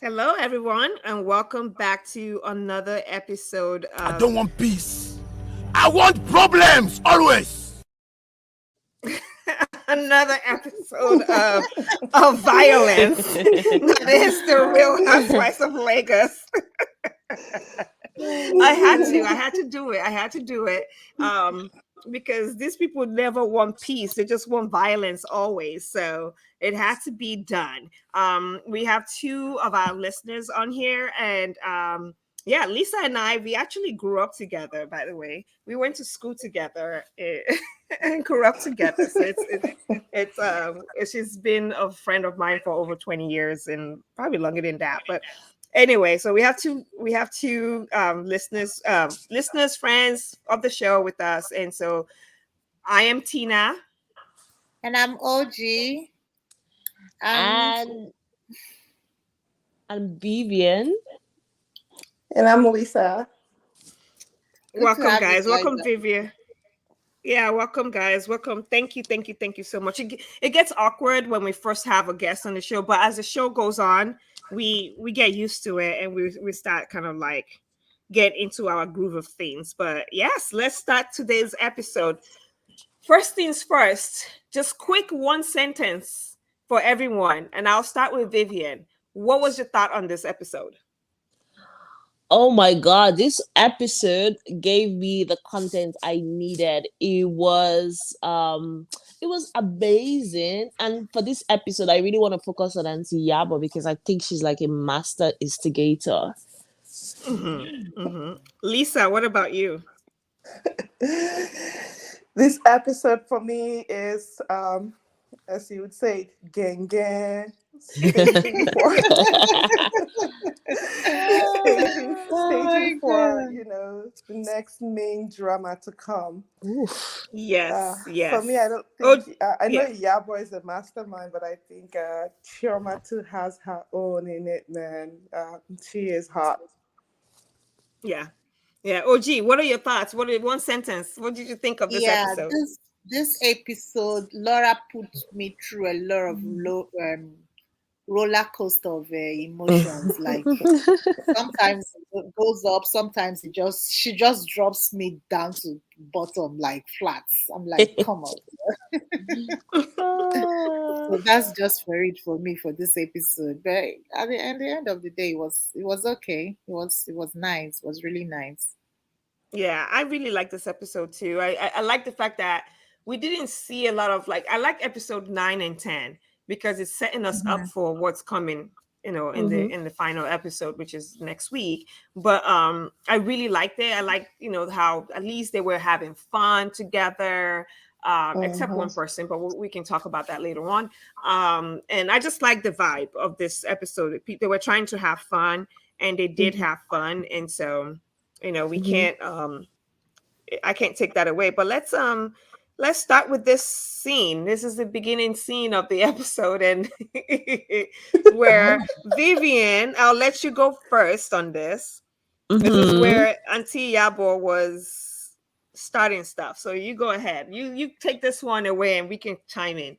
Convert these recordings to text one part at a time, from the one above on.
Hello, everyone, and welcome back to another episode I of don't want peace. I want problems always. another episode of violence. That is the Real Housewives of Lagos. I had to do it. I had to do it. Because these people never want peace. They just want violence always. So it had to be done. We have two of our listeners on here, and yeah, Lisa and I, we actually grew up together, by the way. We went to school together and grew up together. So she's been a friend of mine for over 20 years and probably longer than that. But anyway, so we have two listeners, friends of the show with us. And so I am Tina. And I'm OG. And and Vivian. And I'm Lisa. good to Welcome, have you guys. guys. Welcome, Vivian. Yeah, welcome, guys. Welcome. Thank you so much. It gets awkward when we first have a guest on the show, but as the show goes on, we get used to it, and we start kind of like get into our groove of things. But yes, let's start today's episode. First things first, just quick one sentence for everyone, and I'll start with Vivian. What was your thought on this episode? Oh my god, this episode gave me the content I needed. It was amazing. And for this episode, I really want to focus on Auntie Yabo because I think she's like a master instigator. Lisa, what about you? This episode for me is, as you would say, gang gang. Staging for, staging for the next main drama to come. Oof. Yes, yes. For me, I don't Oh, think I know yeah. Yabo is a mastermind, but I think Chioma too has her own in it, man. She is hot. Yeah. Yeah. OG, what are your thoughts? One sentence? What did you think of this Yeah, episode? this episode, Laura put me through a lot of roller coaster of emotions. Like sometimes it goes up, sometimes she just drops me down to bottom like flats. I'm like, come on. So that's just for it for me for this episode. But at the end of the day, it was okay. It was nice. It was really nice. Yeah, I really like this episode too. I like the fact that we didn't see a lot of like I like episode 9 and 10 because it's setting us up Mhm. for what's coming, in the Mhm. in the final episode, which is next week. But I really liked it. I like, how at least they were having fun together. Except one Mhm. person, but we can talk about that later on. And I just like the vibe of this episode. They were trying to have fun, and they did Mhm. have fun, and so we Mhm. can't I can't take that away. But let's start with this scene. This is the beginning scene of the episode, and where Vivian, I'll let you go first on this. This is Mhm. where Auntie Yabo was starting stuff. So you go ahead. You take this one away, and we can chime in.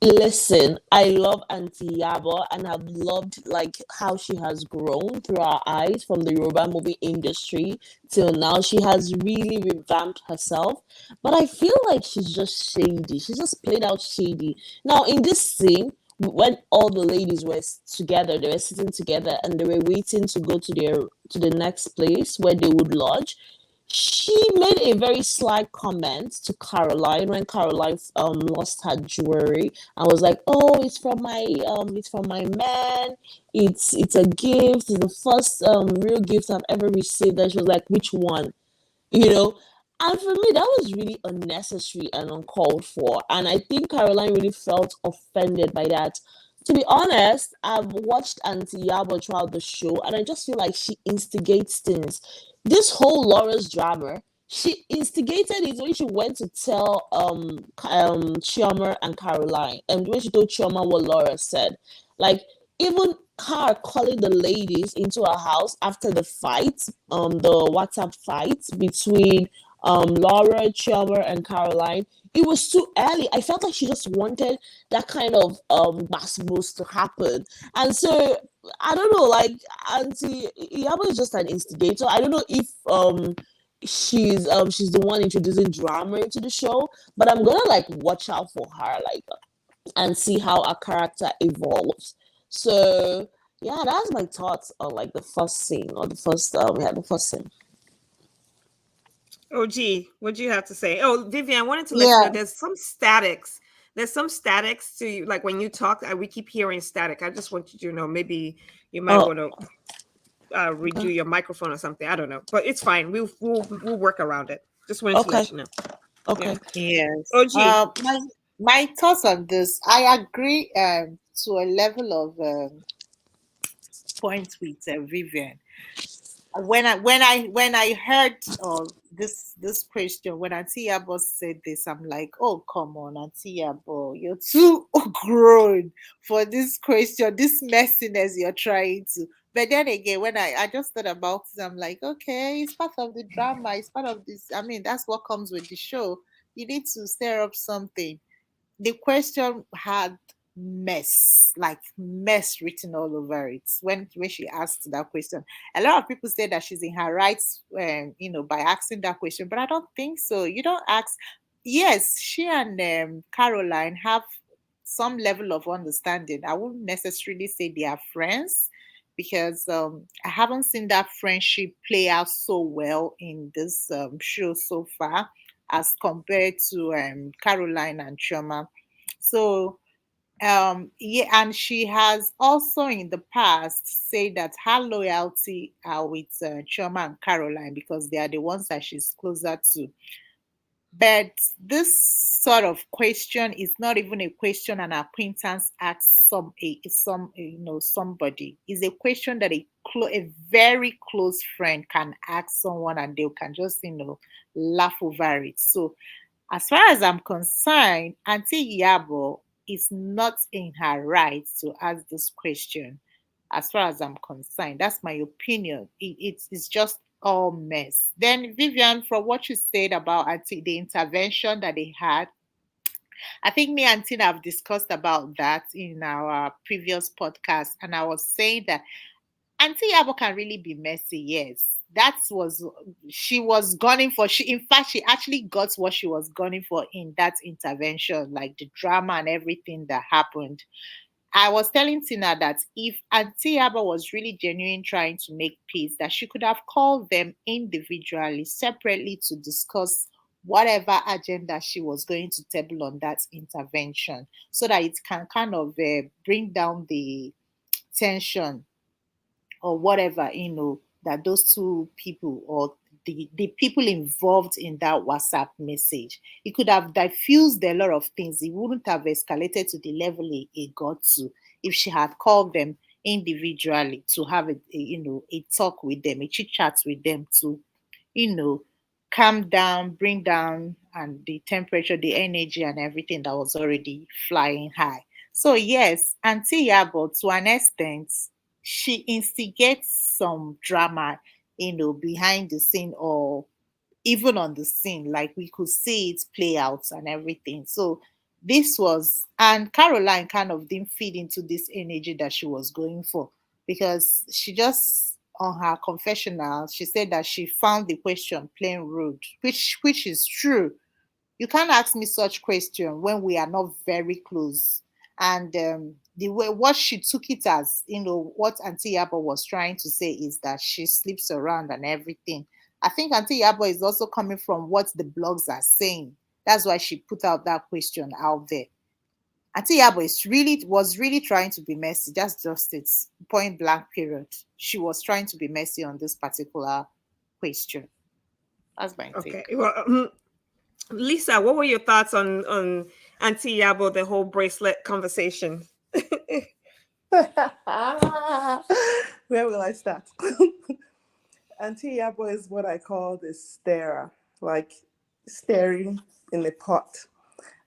Listen, I love Auntie Yabo and I've loved like how she has grown through our eyes from the Yoruba movie industry till now. She has really revamped herself. But I feel like she's just shady. She's just played out shady. Now in this scene, when all the ladies were together, they were sitting together and they were waiting to go to the next place where they would lodge. She made a very sly comment to Caroline when Caroline lost her jewelry and was like, "Oh, it's from my man. It's a gift. It's the first real gift I've ever received." And she was like, "Which one?" You know. And for me, that was really unnecessary and uncalled for. And I think Caroline really felt offended by that. To be honest, I've watched Auntie Yabo throughout the show, and I just feel like she instigates things. This whole Laura's drama, she instigated it when she went to tell Chioma and Caroline, and when she told Chioma what Laura said. Like even her calling the ladies into her house after the fight, the WhatsApp fight between Laura, Chioma, and Caroline. It was too early. I felt like she just wanted that kind of mass boost to happen. And so I don't know, like Auntie Iyabo is just an instigator. I don't know if she's the one introducing drama into the show, but I'm gonna like watch out for her, like, and see how her character evolves. So yeah, that's my thoughts on like the first scene or the first scene. Oh, gee, what do you have to say? Oh, Vivian, I wanted to let you know Yeah. there's some statics. There's some statics to you, like when you talk, we keep hearing static. I just want you to know maybe you might Oh, want to okay. redo your microphone or something. I don't know, but it's fine. We'll work around it. Just wanted to Okay. let you know. Yeah. Okay. Yes. Oh, gee. My thoughts on this, I agree to a level of point with Vivian. When I heard this question, when Auntie Yabo said this, I'm like, oh, come on, Auntie Yabo, you're too grown for this question, this messiness you're trying to. But then again, when I just thought about it, I'm like, okay, it's part of the drama, it's part of this. I mean, that's what comes with the show. You need to stir up something. The question had mess written all over it when she asked that question. A lot of people say that she's in her rights, by asking that question, but I don't think so. You don't ask. Yes, she and Caroline have some level of understanding. I wouldn't necessarily say they are friends, because I haven't seen that friendship play out so well in this show so far as compared to Caroline and Choma. So yeah, and she has also in the past said that her loyalty are with Choma and Caroline because they are the ones that she's closer to. But this sort of question is not even a question an acquaintance asks somebody. It's a question that a very close friend can ask someone, and they can just laugh over it. So as far as I'm concerned, Auntie Yabo is not in her right to ask this question. As far as I'm concerned, that's my opinion. It's just all mess. Then, Vivian, from what you said about Auntie, the intervention that they had, I think me and Tina have discussed about that in our previous podcast, and I was saying that Auntie Yabo can really be messy, yes. That was she was gunning for. She in fact she actually got what she was gunning for in that intervention, like the drama and everything that happened. I was telling Tina that if Auntie Yabo was really genuine trying to make peace, that she could have called them individually, separately to discuss whatever agenda she was going to table on that intervention, so that it can kind of bring down the tension or whatever, that those two people or the people involved in that WhatsApp message. It could have diffused a lot of things. It wouldn't have escalated to the level it got to if she had called them individually to have a talk with them, a chit chat with them to, you know, calm down, bring down and the temperature, the energy and everything that was already flying high. So yes, Auntie Yabo, to an extent, she instigates some drama, behind the scene or even on the scene. Like we could see it play out and everything. So this was, and Caroline kind of didn't feed into this energy that she was going for, because she just on her confessional she said that she found the question plain rude, which is true. You can't ask me such question when we are not very close. And the way what she took it as, what Auntie Yabo was trying to say is that she sleeps around and everything. I think Auntie Yabo is also coming from what the blogs are saying. That's why she put out that question out there. Auntie Yabo was really trying to be messy. That's just it. Point blank period. She was trying to be messy on this particular question. That's my Okay. take. Well, Lisa, what were your thoughts on Auntie Yabo, the whole bracelet conversation? Where will I start? Auntie Yabo is what I call the starer, like staring in a pot.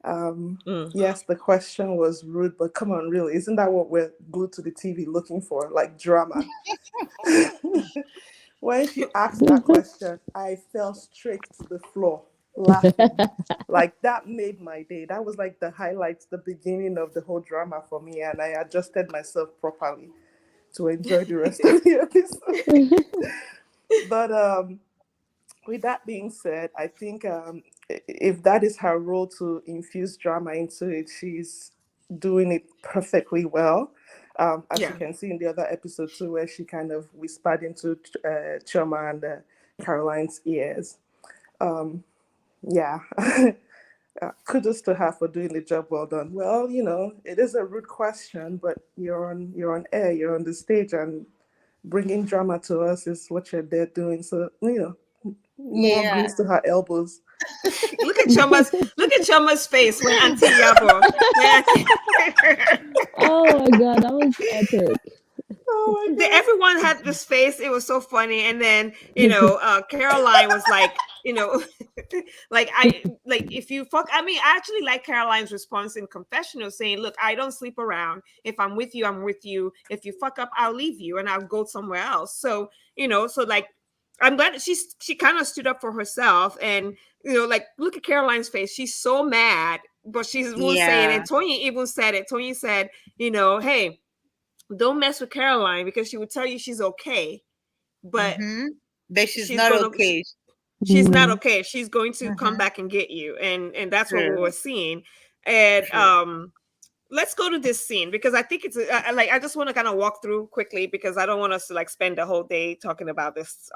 Mm. Yes, the question was rude, but come on, really, isn't that what we're glued to the TV looking for? Like drama. When she asked that question, I fell straight to the floor laughing. Like that made my day. That was like the highlight, the beginning of the whole drama for me, and I adjusted myself properly. to enjoy the rest of the episode. But with that being said, I think if that is her role to infuse drama into it, she's doing it perfectly well. As you Yeah. can see in the other episode too, where she kind of whispered into Choma and Caroline's ears. Um, yeah. Kudos to her for doing the job well done. Well, it is a rude question, but you're on air, you're on the stage, and bringing drama to us is what you're there doing. So more Yeah. grease to her elbows. Look at Choma's face when Auntie Yabo. Oh my god, that was epic. Oh my god. Everyone had this face. It was so funny. And then, Caroline was like, like if you fuck, I mean, I actually like Caroline's response in confessional saying, look, I don't sleep around. If I'm with you, I'm with you. If you fuck up, I'll leave you and I'll go somewhere else. So, so like, I'm glad that she kind of stood up for herself. And, like, look at Caroline's face. She's so mad, but she won't say it. Yeah. And Tonya even said it. Tonya said, hey, don't mess with Caroline because she would tell you she's okay, but Mm-hmm. But she's she's not gonna okay. she's not Mm. okay. She's going to come Mm-hmm. back and get you, and that's what we True. were seeing. And True. let's go to this scene because I think it's like I just want to kind of walk through quickly because I don't want us to like spend the whole day talking about this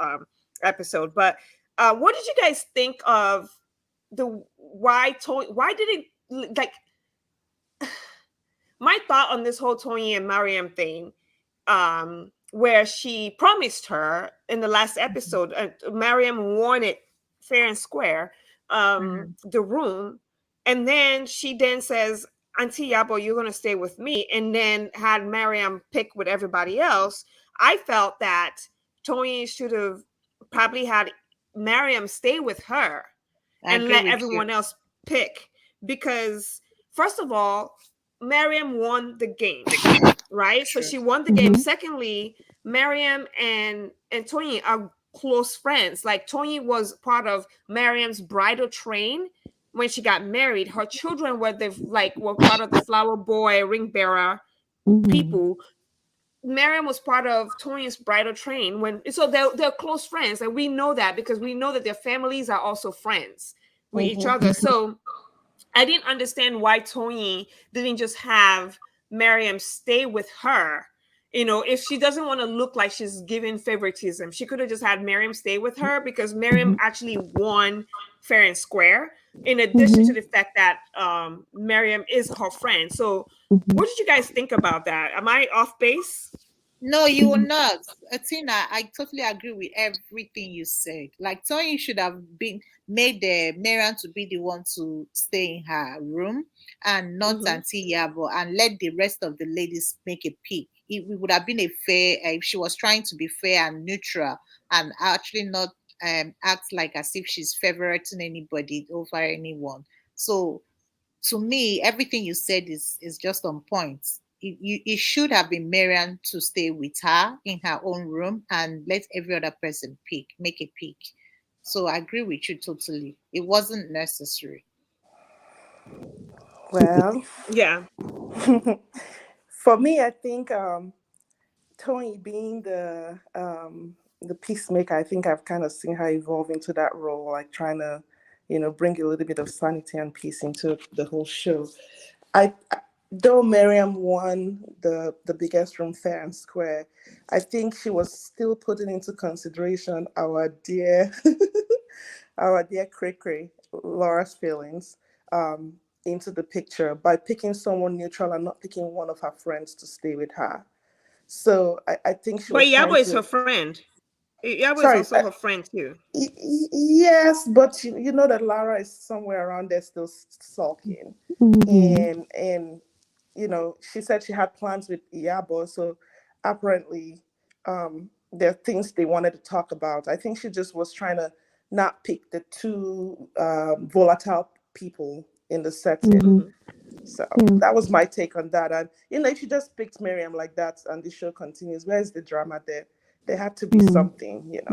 episode. But what did you guys think of why did it like my thought on this whole Tony and Mariam thing, where she promised her in the last episode, Mariam wanted fair and square, Mm-hmm. the room, and then she then says, Auntie Yabo, you're going to stay with me, and then had Mariam pick with everybody else. I felt that Tony should have probably had Mariam stay with her I and agree let with you. everyone else pick because first of all, Mariam won the game, right? So True. she won the game. Mhm. Secondly, Mariam and Tony are close friends. Like Tony was part of Mariam's bridal train when she got married. Her children were part of the flower boy ring bearer Mhm. people. Mariam was part of Tony's bridal train so they're close friends, and we know that because we know that their families are also friends with each Mhm. other. So I didn't understand why Tony didn't just have Mariam stay with her. If she doesn't want to look like she's giving favoritism, she could have just had Mariam stay with her because Mariam Mhm. actually won fair and square. In addition to Mhm. the fact that Mariam is her friend. So, Mhm. what did you guys think about that? Am I off base? No, you will not. Atina, I totally agree with everything you said. Like Tony should have been made the Marian to be the one to stay in her room and not Mm-hmm. Auntie Yabo and let the rest of the ladies make a pick. It would have been a fair if she was trying to be fair and neutral and actually not act like as if she's favoriting anybody over anyone. So to me, everything you said is just on point. It should have been Marian to stay with her in her own room and let every other person make a pick. So I agree with you totally. It wasn't necessary. Well, Yeah. for me, I think Tony being the peacemaker, I think I've kind of seen her evolve into that role, like trying to, bring a little bit of sanity and peace into the whole show. Though Miriam won the biggest room fair and square, I think she was still putting into consideration our dear our dear Cray Cray, Laura's feelings, into the picture by picking someone neutral and not picking one of her friends to stay with her. So I think she But was trying Yabo is her to. friend. Yabo is Sorry, also her friend too. yes, but you know that Lara is somewhere around there still sulking, Mhm. and she said she had plans with Iyabo, so apparently there are things they wanted to talk about. I think she just was trying to not pick the two volatile people in the setting. Mhm. Mm-hmm. So Yeah. that was my take on that. And if you just picked Miriam like that and the show continues, where's the drama there? There had to be Mm. something. Yeah.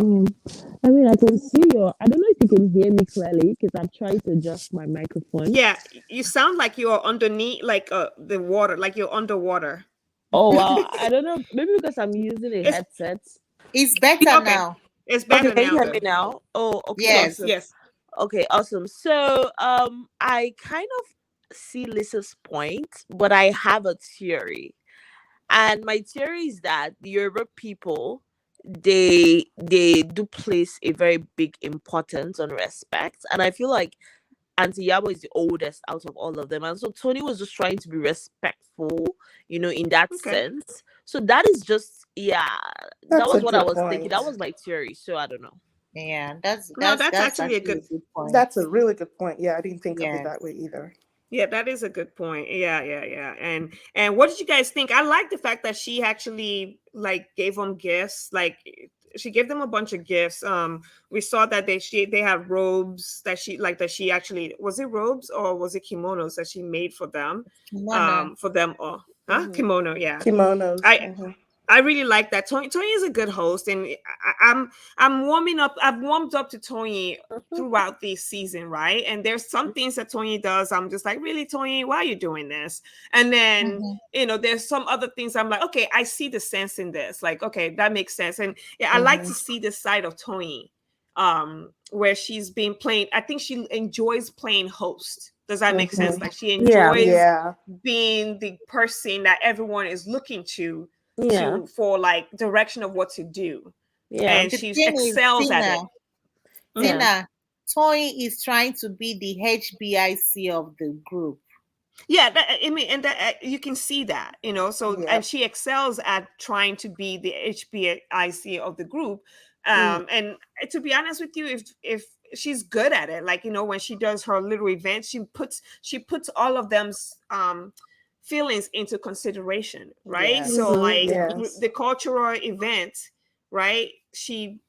I mean, I can see your. I don't know if you can hear me clearly because I'm trying to adjust my microphone. Yeah, you sound like you're underneath, like the water, like you're underwater. Oh wow, I don't know. Maybe because I'm using a It's headset. It's better okay. now. It's Okay, better can you now hear me though. now? Oh, okay, Yes. awesome. Yes. Okay, awesome. So, I kind of see Lisa's point, but I have a theory. And my theory is that the Yoruba people, they do place a very big importance on respect. And I feel like Auntie Yabo is the oldest out of all of them. And so Tony was just trying to be respectful, in that Okay. sense. So that is just, yeah, that That's was a what I good was thinking. That point. was my theory. So I don't know. Yeah, that's No, that's that's that's actually a actually good. a good point. That's a really good point. Yeah, I didn't think of it Yes. that way either. Yeah, that is a good point. Yeah. And what did you guys think? I like the fact that she actually like gave them gifts. Like she gave them a bunch of gifts. We saw that they had robes that she actually, was it robes or was it kimonos that she made for them? Kimono. For them all. Huh? Mm-hmm. Kimono, yeah. Kimonos. I I really like that. Tony is a good host, and I'm warming up. I've warmed up to Tony throughout this season, right? And there's some things that Tony does. I'm just like, really, Tony, why are you doing this? And then Mm-hmm. there's some other things I'm like, okay, I see the sense in this. Like, okay, that makes sense. And yeah, I like Mm-hmm. to see this side of Tony, where she's been playing. I think she enjoys playing host. Does that make sense? Mm-hmm. Like she Yeah. enjoys Yeah. being the person that everyone is looking Yeah. for like direction of what to do, Yeah. and The she thing is, excels at it. Mhm. Yeah. Tony is trying to be the HBIC of the group. Yeah, I mean, and that you can see that, so, and Yep. she excels at trying to be the HBIC of the group. Mm. And to be honest with you, if she's good at it, like, when she does her little events, she puts all of them's feelings into consideration, right? Yes. So Mm-hmm. like Yeah. Yes. the cultural event, right? She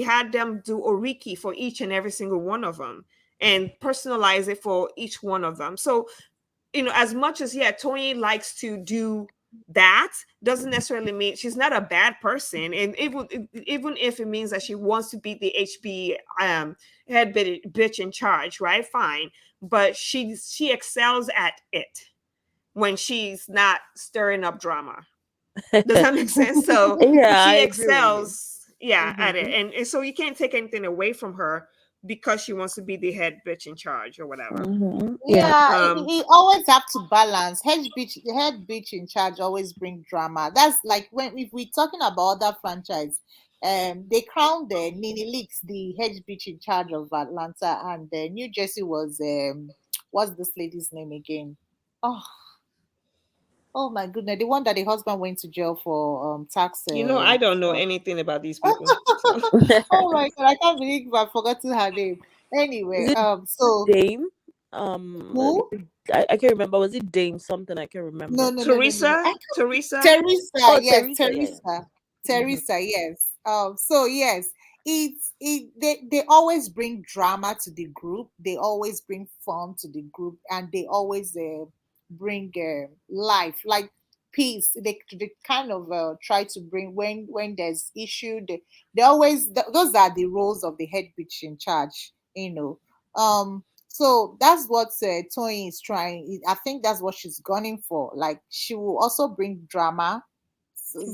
had them do oriki for each and every single one of them and personalize it for each one of them. So, as much as, yeah, Tony likes to do that, doesn't necessarily mean she's not a bad person. And even if it means that she wants to be the HB head bitch in charge, right? Fine. But she excels at it when she's not stirring up drama. Does that make sense? So Yeah, I she agree with you. excels, yeah, at it. Mm-hmm. And so you can't take anything away from her because she wants to be the head bitch in charge or whatever. Mm-hmm. Yeah. Yeah, Um, he always have to balance. The head bitch in charge always bring drama. That's like when if we're talking about other franchise, they crowned the Nini Leaks the head bitch in charge of Atlanta, and New Jersey was what's this lady's name again? Oh, oh my goodness, the one that the husband went to jail for tax. I don't know anything about these people. So Oh my god, I can't believe I've forgotten her name. Anyway, Is it so Dame? Let who? me, I can't remember. Was it Dame something? I can't No, remember. no, no, no, no, no. Teresa, Teresa. Teresa, Oh, yes, Teresa. Yeah. Teresa, Mm-hmm. Teresa, yes. So yes, they always bring drama to the group. They always bring fun to the group, and they always bring life, like peace. They kind of try to bring when there's issue. They always those are the roles of the head bitch in charge. So that's what Tony is trying. I think that's what she's gunning for. Like she will also bring drama.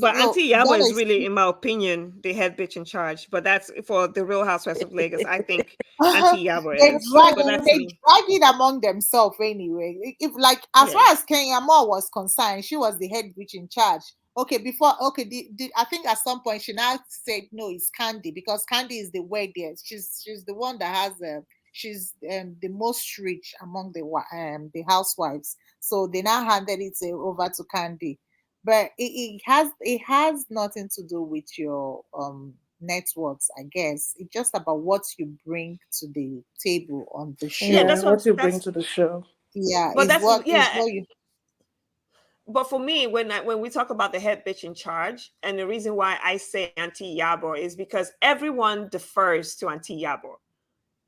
But Auntie Yaba That is is really, in my opinion, the head bitch in charge. But that's for the Real Housewives of Lagos. I think Auntie Yaba is. But that's they me. drag it among themselves anyway. If like as far Yeah. as Kenya Moore was concerned, she was the head bitch in charge. Okay, I think at some point she now said no, it's Candy because Candy is the way there. She's the one that has she's the most rich among the housewives. So they now handed it over to Candy, but it has nothing to do with your net worth, I guess. It's just about what you bring to the table on the Yeah, show. Yeah. that's what What you bring that's to the show. Yeah, but that's is yeah. what you But for me, when we talk about the head bitch in charge, and the reason why I say Auntie Yabo is because everyone defers to Auntie Yabo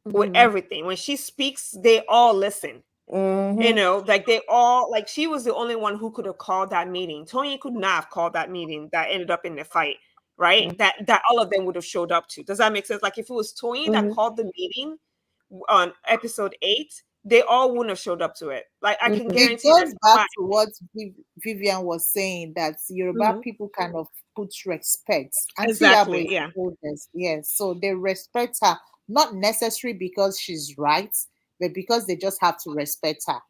with Mm-hmm. everything. When she speaks, they all listen. Mm-hmm. Like they all, like, she was the only one who could have called that meeting. Tony could not have called that meeting that ended up in the fight, right? That all of them would have showed up to. Does that make sense? Like if it was Tony that Mm-hmm. called the meeting on episode 8, they all wouldn't have showed up to it. Like I can It guarantee goes that. back to what Vivian was saying, that Yoruba Mhm. people kind of put respect. Auntie Yabo Exactly. is Yeah. the oldest, yes. So they respect her, not necessarily because she's right, but because they just have to respect her.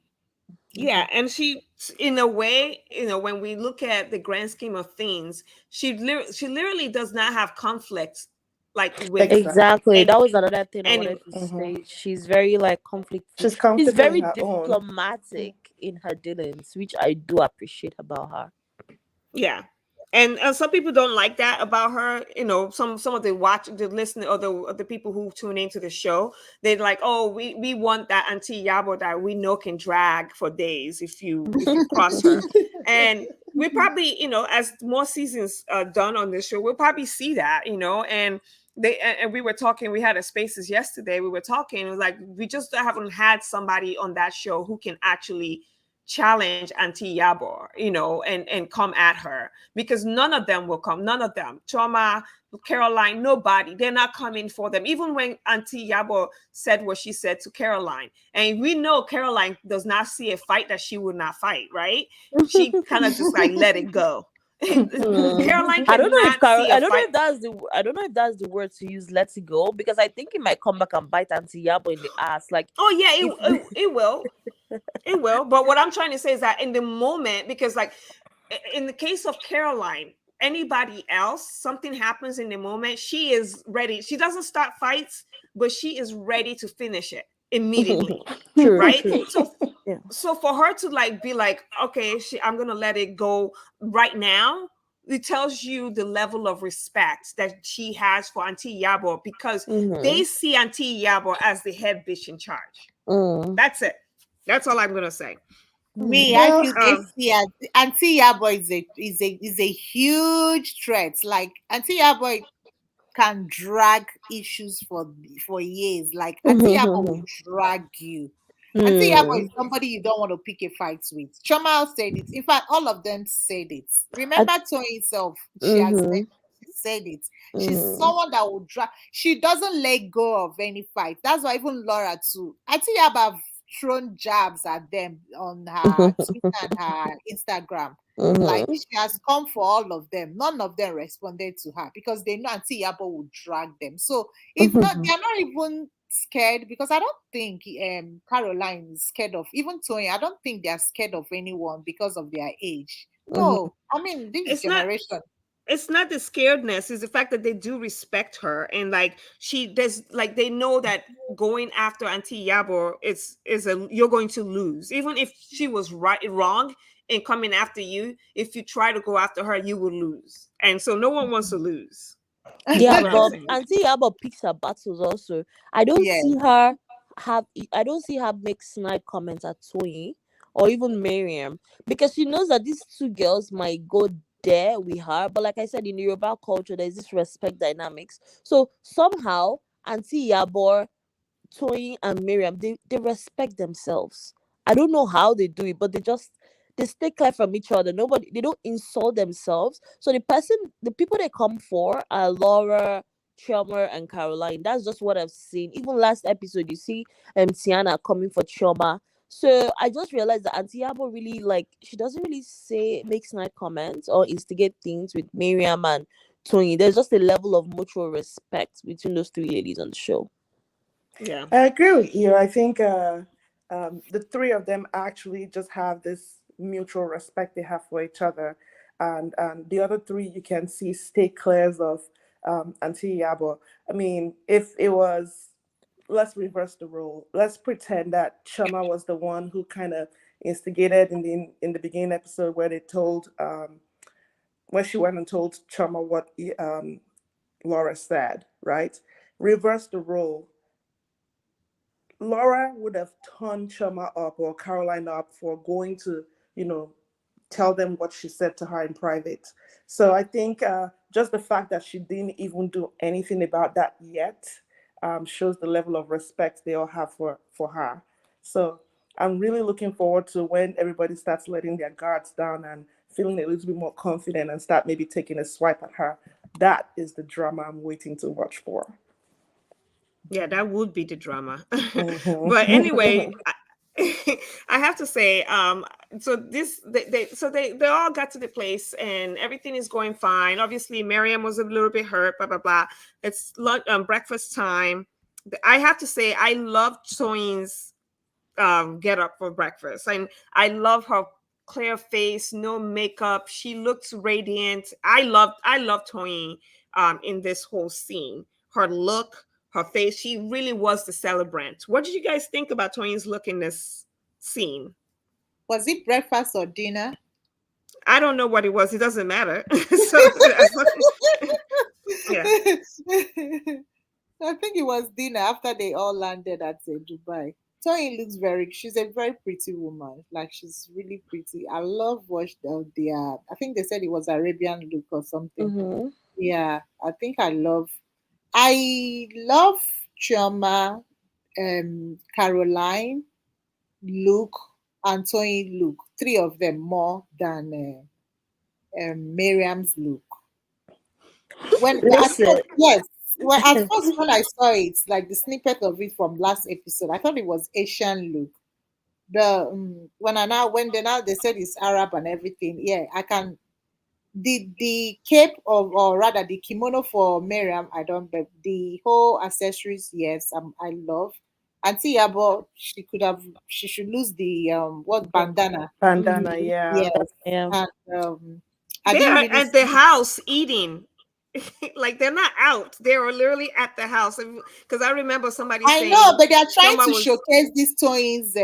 Yeah, and she, in a way, when we look at the grand scheme of things, she literally does not have conflicts like with Exactly. Exactly. any That was another thing I any. wanted to Hmm. say. She's very like conflict free. She's She's comfortable in very her own. diplomatic in her dealings, which I do appreciate about her. Yeah. And some people don't like that about her. Some of the listener, or the people who tune into the show, they're like, oh, we want that Auntie Yabo that we know can drag for days if you cross her. And we probably, as more seasons done on this show, we'll probably see that, and we were talking, we had a spaces yesterday, we were talking, it was like we just haven't had somebody on that show who can actually challenge Auntie Yabor, and come at her, because none of them will come. None of them. Choma, Caroline, nobody. They're not coming for them. Even when Auntie Yabor said what she said to Caroline, and we know Caroline does not see a fight that she would not fight. Right? She kind of just like let it go. Caroline cannot see a I don't know fight. if I don't know if that's the word to use, let it go, because I think it might come back and bite Auntie Yabo in the ass. Like Oh yeah, if it will. It will. But what I'm trying to say is that in the moment, because like in the case of Caroline, anybody else, something happens in the moment, she is ready. She doesn't start fights, but she is ready to finish it immediately. true, Right? true. Yeah. So for her to like be like, okay, I'm gonna let it go right now, it tells you the level of respect that she has for Auntie Yabo, because Mm-hmm. they see Auntie Yabo as the head bitch in charge. Mm. That's it. That's all I'm gonna say. Me, I Well, feel they Um, see Auntie Yabo is a huge threat. Like Auntie Yabo can drag issues for years. Like Auntie Yabo will drag you. Auntie Yabo is Mm. somebody you don't want to pick a fight with. Chomal said it. In fact, all of them said it. I, Remember Tony herself, mm-hmm. she said it. She's Mm-hmm. someone that will drag. She doesn't let go of any fight. That's why even Laura too. Auntie Yabo have thrown jabs at them on her Twitter and her Instagram. Like Mm-hmm. she has come for all of them. None of them responded to her because they know Auntie Yabo would drag them. So it's not, Mm-hmm. they're not even scared, because I don't think Caroline is scared of even Tony. I don't think they're scared of anyone because of their age. Mm-hmm. No, I mean this it's not generation. it's not the scaredness, it's the fact that they do respect her, and like there's like they know that going after Auntie Yabor you're going to lose. Even if she was wrong in coming after you, if you try to go after her, you will lose. And so no one wants to lose. That's Yeah, what I'm but saying. Auntie Yabo picks her battles also. I don't Yeah. see her I don't see her make snide comments at Toyi or even Miriam, because she knows that these two girls might go there with her. But like I said, in the Yoruba culture, there's this respect dynamics. So somehow Auntie Yabo, Toyin and Miriam, they respect themselves. I don't know how they do it, but they stay clear from each other. Nobody They don't insult themselves. So the people they come for are Laura, Chioma, and Caroline. That's just what I've seen. Even last episode, you see Tiana coming for Chioma. So I just realized that Auntie Yabo really she doesn't really make snide comments or instigate things with Miriam and Tony. There's just a level of mutual respect between those three ladies on the show. Yeah. I agree with you. I think the three of them actually just have this mutual respect they have for each other, and the other three you can see stay clear of Auntie Yabo. I mean, if it was, let's reverse the role. Let's pretend that Chama was the one who kind of instigated in the beginning episode where they told when she went and told Chama what Laura said, right? Reverse the role. Laura would have turned Chama up or Caroline up for going to, you know, tell them what she said to her in private. So I think just the fact that she didn't even do anything about that yet shows the level of respect they all have for her. So I'm really looking forward to when everybody starts letting their guards down and feeling a little bit more confident and start maybe taking a swipe at her. That is the drama I'm waiting to watch for. Yeah, that would be the drama. But anyway, Mhm. I have to say, so they all got to the place and everything is going fine. Obviously, Miriam was a little bit hurt, blah blah blah. It's lunch, breakfast time. I have to say, I love Toyin's get up for breakfast, and I love her clear face, no makeup. She looks radiant. I love Toyin in this whole scene. Her look, her face, she really was the celebrant. What did you guys think about Toyin's look in this scene? Was it breakfast or dinner? I don't know what it was. It doesn't matter. So yeah. I think it was dinner after they all landed at Dubai. Toyin looks she's a very pretty woman. Like, she's really pretty. I love what I think they said it was Arabian look or something. Mm-hmm. Yeah, I love Chioma, Caroline, Luke, and Toyin look. Three of them more than Miriam's look. Listen, Yes, well, at first when I saw it, like the snippet of it from last episode, I thought it was Asian look. When they said it's Arab and everything, yeah, I can. The cape of, or rather the kimono for Miriam, I don't, but the whole accessories, yes, I love. Auntie Yabo, she should lose the what, bandana. Bandana, mhm, yeah. Yes, yeah. and I They didn't are really at the see. house eating. Like they're not out. They are literally at the house. Because I remember somebody I know, saying but they are trying someone to was showcase these twins'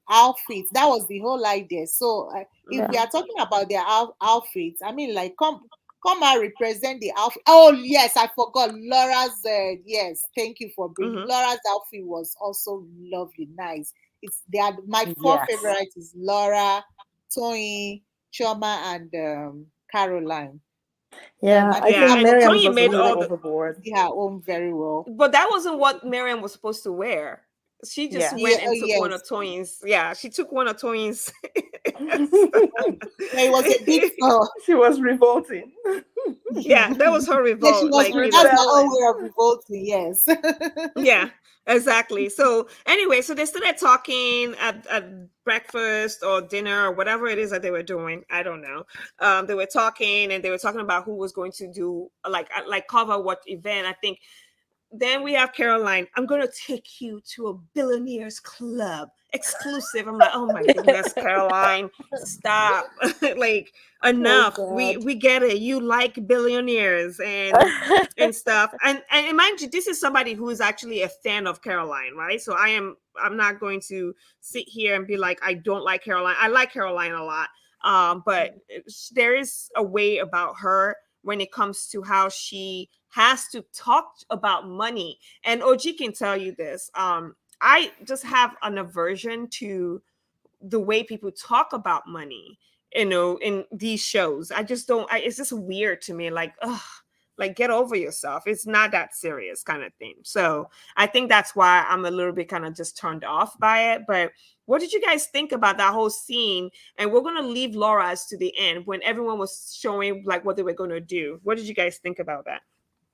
outfits. That was the whole idea. So, if we Yeah. are talking about their outfits, I mean, like, come and represent the outfit. Oh yes, I forgot Laura's. Yes, thank you for bringing mhm. Laura's outfit. Was also lovely, nice. It's they are my four Yes. favorites is Laura, Tony, Choma, and Caroline. Yeah, I I think Yeah, think Yabo and Miriam's Tony was a made little all the, overboard. see her own very well. but that wasn't what Miriam was supposed to wear. She just Yeah. Yeah, went oh, and took one yes. of Tony's. Yeah, she took one of Tony's. Yeah, it was a big fail. She was revolting. Yeah, that was her Yeah, she revolt. was. Like, That's her own Rebelling. way of revolting. Yes. yeah, exactly. So anyway, so they started talking at breakfast or dinner or whatever it is that they were doing. I don't know. They were talking and they were talking about who was going to do like cover what event. I think then we have Caroline. I'm gonna take you to a billionaires club exclusive. I'm like, oh my goodness, Caroline, stop. Like, Oh enough. We God. we get it. You like billionaires and stuff. And mind you, this is somebody who is actually a fan of Caroline, right? So I'm not going to sit here and be like, I don't like Caroline. I like Caroline a lot. But there is a way about her when it comes to how she has to talk about money. And OG can tell you this. I just have an aversion to the way people talk about money, in these shows. I just don't, it's just weird to me. Like, ugh, like, get over yourself. It's not that serious kind of thing. So I think that's why I'm a little bit kind of just turned off by it. But what did you guys think about that whole scene? And we're going to leave Laura's to the end when everyone was showing like what they were going to do. What did you guys think about that?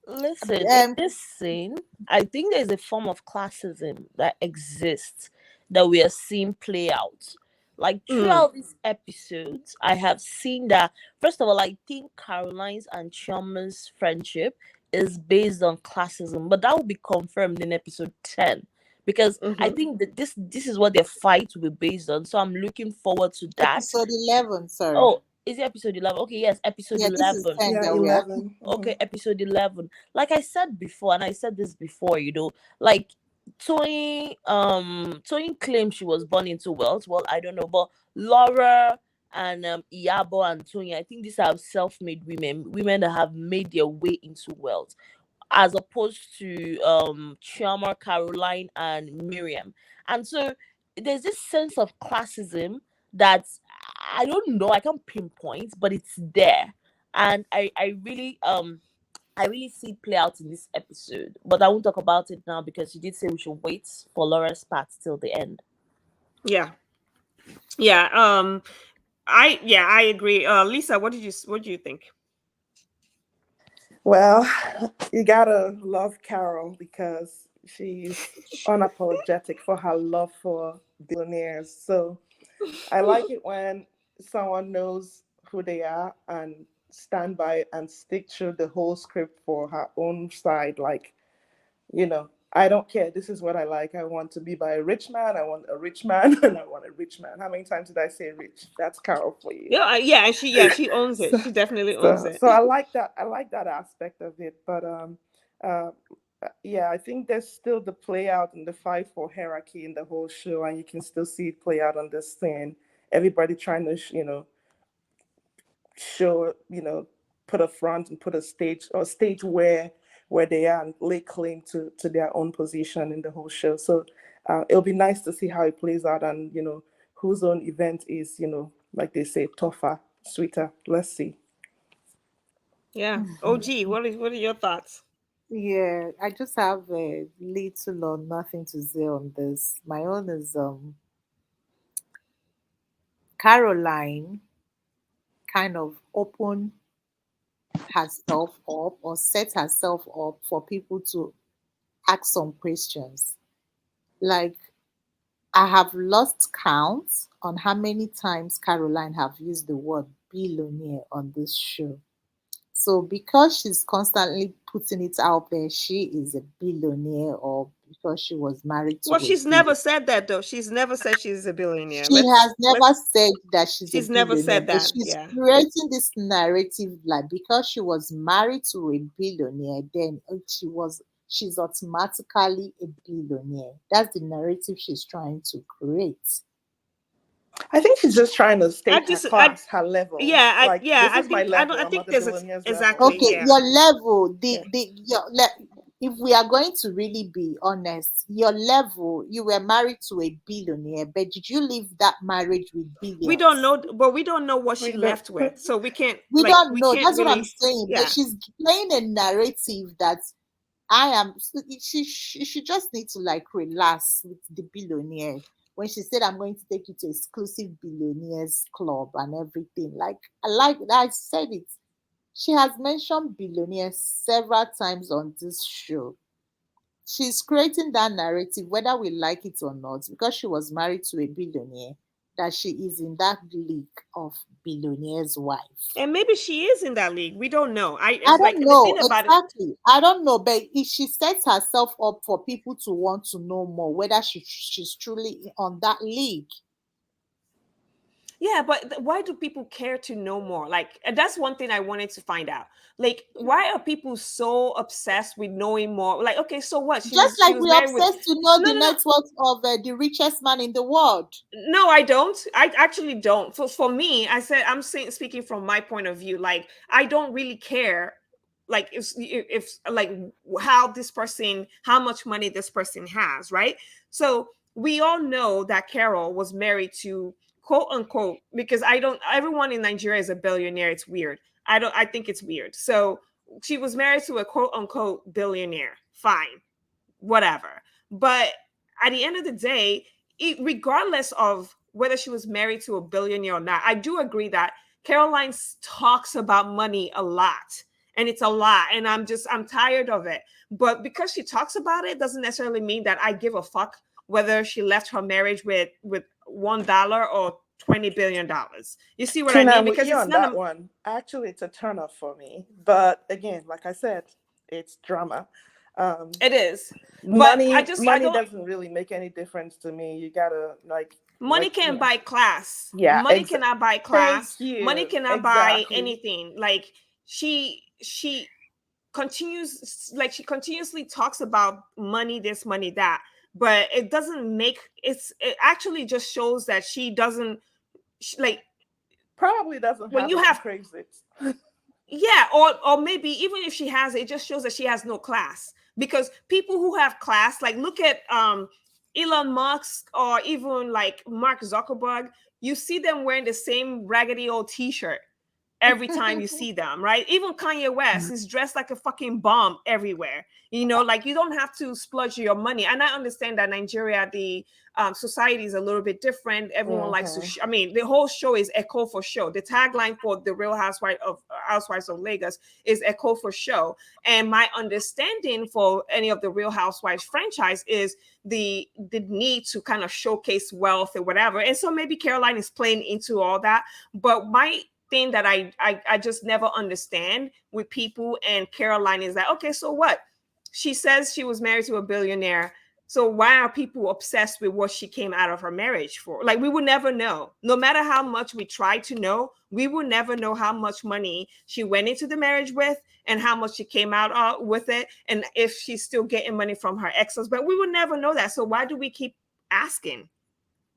Listen, in Um. this scene, I think there's a form of classism that exists that we are seeing play out. Like Mm, throughout these episodes, I have seen that. First of all, I think Caroline's and Chioma's friendship is based on classism, but that will be confirmed in episode 10 because I mm-hmm. think that this is what their fight will be based on. So I'm looking forward to that. Episode 11. Sorry. Oh, is it episode 11? Okay, yes, episode Yeah, this is 11. 10 Yeah, that we are. 11. Okay, episode 11. Like I said before, and I said this before, like Tony claims she was born into wealth. Well, I don't know, but Laura and Iyabo and Tony, I think these are self-made women that have made their way into wealth, as opposed to Chioma, Caroline, and Miriam. And so there's this sense of classism that I don't know, I can't pinpoint, but it's there. And I really see it play out in this episode. But I won't talk about it now because you did say we should wait for Laura's part till the end. Yeah. Yeah. I agree. Lisa, what do you think? Well, you gotta love Carol because she's unapologetic for her love for billionaires. So I like it when someone knows who they are and stand by it and stick to the whole script for her own side. Like, I don't care. This is what I like. I want to be by a rich man. I want a rich man, and I want a rich man. How many times did I say rich? That's Carol for you. Yeah, yeah, and she owns it. So, She definitely owns so, it. so I like that. I like that aspect of it. But uh, yeah, I think there's still the play out and the fight for hierarchy in the whole show, and you can still see it play out on this scene. Everybody trying to, show, put a front and put a stage or stage where they are and lay claim to their own position in the whole show. So it'll be nice to see how it plays out, and whose own event is, like they say, tougher, sweeter. Let's see. Yeah. OG, what are your thoughts? Yeah, I just have little or nothing to say on this. My own is Caroline kind of open herself up or set herself up for people to ask some questions. Like, I have lost count on how many times Caroline have used the word billionaire on this show. So because she's constantly putting it out there, she is a billionaire, or because she was married to Well, a she's never billionaire. said that though. She's never said she's a billionaire. She has never Let's said that she's a she's never billionaire, said but that. she's Yeah. creating this narrative like because she was married to a billionaire, then she's automatically a billionaire. That's the narrative she's trying to create. I think she's just trying to I state her just I class, her level. yeah, Like, this I is my think I don't level. I I'm think at the there's a billionaires level. exactly, Okay, yeah. your level, Yeah. if we are going to really be honest, your level, you were married to a billionaire, but did you leave that marriage with We don't billions? know, but we don't know what she We don't. left with. So we can't We don't we know. can't That's what I'm really saying. But yeah. she's playing a narrative that I am. She just need to like relax with the billionaire. When she said, "I'm going to take you to exclusive billionaires club and everything," like I like that. I said it. She has mentioned billionaires several times on this show. She's creating that narrative, whether we like it or not, because she was married to a billionaire, that she is in that league of billionaires' wife. And maybe she is in that league. We don't know. I I it's like don't the know thing about it. exactly. I don't know, but if she sets herself up for people to want to know more, whether she's truly on that league. Yeah, but why do people care to know more? Like, and that's one thing I wanted to find out. Like, why are people so obsessed with knowing more? Like, okay, so what? Just She like was we're married with obsessed to know no, the no, no. net worth of the richest man in the world. No, I don't. I actually don't. For me, I said I'm saying speaking from my point of view. Like I don't really care. Like if like how this person, how much money this person has, right? So we all know that Carol was married to quote unquote because I don't. Everyone in Nigeria is a billionaire. It's weird. I don't. I think it's weird. So she was married to a quote unquote billionaire. Fine, whatever. But at the end of the day, regardless of whether she was married to a billionaire or not, I do agree that Caroline talks about money a lot. And it's a lot. And I'm tired of it. But because she talks about it doesn't necessarily mean that I give a fuck whether she left her marriage with $1 or $20 billion. You see what I Tina, mean? I'm with Because you it's on none that of one. Actually, it's a turn off for me. But again, like I said, it's drama. it is. But Money, I money don't doesn't really make any difference to me. You gotta money can't buy class. yeah. Money cannot buy Thank class. Money you. cannot buy Exactly. anything. Like she continues like she continuously talks about money this, money that, but it doesn't make it actually just shows that she doesn't like Probably doesn't when have you it and have craves it. yeah, or maybe even if she has it, it just shows that she has no class. Because people who have class, like look at Elon Musk or even like Mark Zuckerberg, you see them wearing the same raggedy old t-shirt. every time you see them, right? Even Kanye West is dressed like a fucking bomb everywhere. You know, like you don't have to splurge your money. And I understand that Nigeria, the society is a little bit different. Everyone likes to. I mean, the whole show is echo for show. The tagline for the Real Housewives of Lagos is echo for show. And my understanding for any of the Real Housewives franchise is the need to kind of showcase wealth or whatever. And so maybe Caroline is playing into all that. But my thing that I just never understand with people and Caroline is that, okay, so what? She says she was married to a billionaire. So why are people obsessed with what she came out of her marriage for? Like we would never know. No matter how much we try to know, we will never know how much money she went into the marriage with and how much she came out with it, and if she's still getting money from her exes. But we will never know that. So why do we keep asking?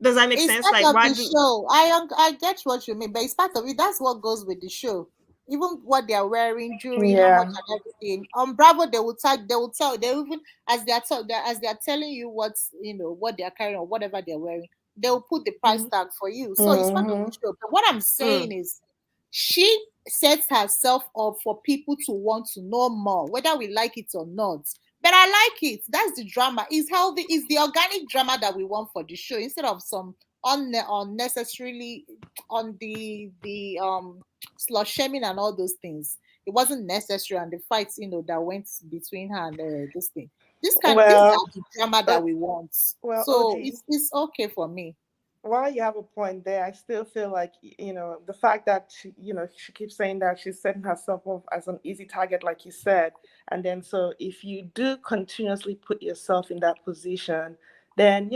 Does that make It's sense? part Like of why the do show. I get what you mean, but it's part of it. That's what goes with the show. Even what they are wearing, jewelry, how much Yeah. and everything. On Bravo, they will tell. They will tell. They even as they are telling you what's what they are carrying or whatever they are wearing. They will put the price tag for you. So it's part of the show. But what I'm saying is, she sets herself up for people to want to know more, whether we like it or not. But I like it. That's the drama. It's healthy. It's the organic drama that we want for the show instead of some unnecessarily on the slut shaming and all those things. It wasn't necessary, and the fights that went between her and this thing. This is Well, the drama that we want. well, So OG, it's okay for me. while you have a point there, I still feel like, the fact that she keeps saying that she's setting herself up as an easy target, like you said. And then, so if you do continuously put yourself in that position, then,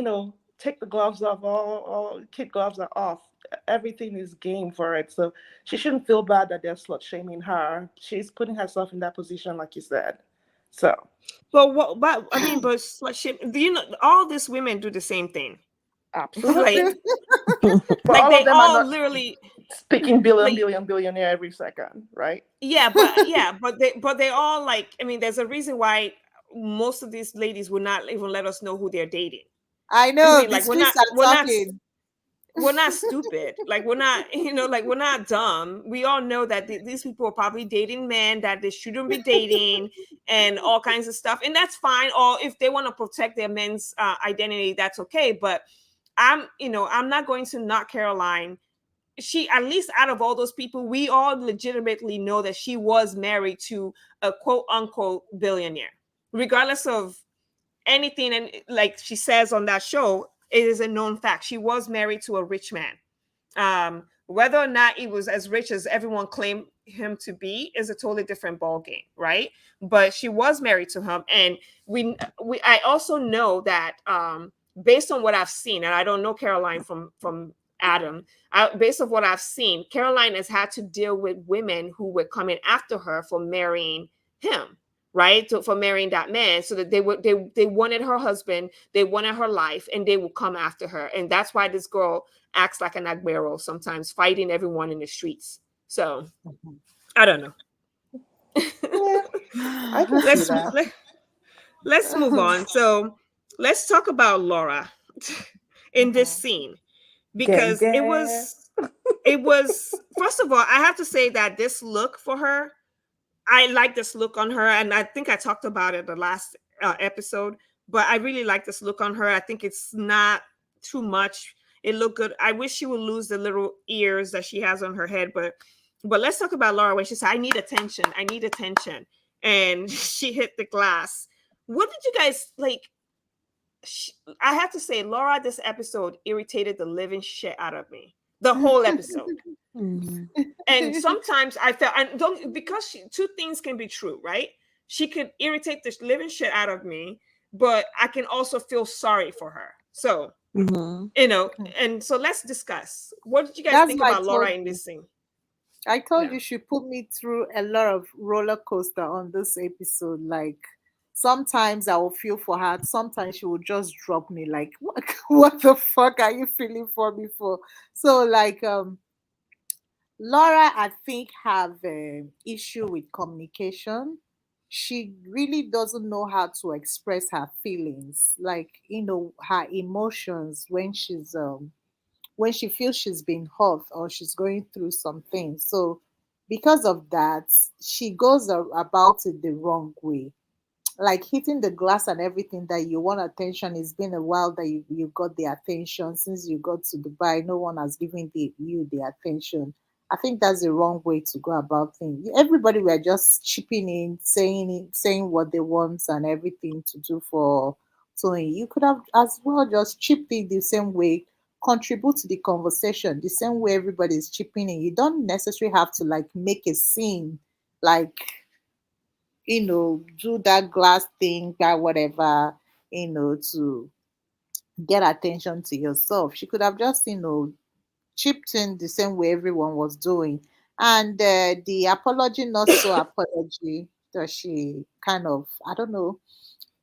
take the gloves off, all kid gloves are off. Everything is game for it. So she shouldn't feel bad that they're slut shaming her. She's putting herself in that position, like you said. So, but what but I mean, but slut shame, do you know all these women do the same thing? absolutely. like But like all of they them are all not literally speaking billion, like billion, billionaire every second, right? yeah, but they all like, I mean, there's a reason why most of these ladies will not even let us know who they're dating. I I know mean, the like streets are talking. we're not stupid. Like we're not, like we're not dumb. We all know that these people are probably dating men that they shouldn't be dating and all kinds of stuff. And that's fine. Or if they want to protect their men's identity, that's okay. But I'm not going to knock Caroline. She, at least out of all those people, we all legitimately know that she was married to a quote unquote billionaire, regardless of anything. And like she says on that show, it is a known fact. She was married to a rich man. Whether or not he was as rich as everyone claimed him to be is a totally different ball game, right? But she was married to him, and I also know that based on what I've seen, and I don't know Caroline from Adam. Based on what I've seen, Caroline has had to deal with women who were coming after her for marrying him, right? For marrying that man, so that they wanted her husband, they wanted her life, and they will come after her. And that's why this girl acts like an agbero sometimes, fighting everyone in the streets. So I don't know. Yeah, I can see let's that. let, let's move on. So let's talk about Laura in this scene, Gang, because it gang. was it was first of all, I have to say that this look for her, I like this look on her, and I think I talked about it the last episode. But I really like this look on her. I think it's not too much. It looked good. I wish she would lose the little ears that she has on her head. But let's talk about Laura when she said, "I need attention. I need attention," and she hit the glass. What did you guys like? I have to say, Laura, this episode irritated the living shit out of me. The whole episode. Mhm. And sometimes I felt, and don't, because two things can be true, right? She could irritate the living shit out of me, but I can also feel sorry for her. So, Mhm. and so let's discuss. What did you guys That's think why I about Laura told in you. this scene? I told Yeah. you she put me through a lot of roller coaster on this episode. Like sometimes I will feel for her. Sometimes she will just drop me. Like what the fuck are you feeling for me for? So like Laura, I think have an issue with communication. She really doesn't know how to express her feelings, like her emotions when she feels she's been hurt or she's going through something. So because of that, she goes about it the wrong way, like hitting the glass and everything, that you want attention. It's been a while that you got the attention. Since you got to Dubai, no one has given you the attention. I think that's the wrong way to go about things. Everybody were just chipping in, saying what they want and everything to do for Tony. You could have as well just chipped in the same way, contribute to the conversation the same way everybody is chipping in. You don't necessarily have to like make a scene, like, do that glass thing, that whatever, to get attention to yourself. She could have just, chipped in the same way everyone was doing. And the apology, not so apology, that she kind of, I don't know,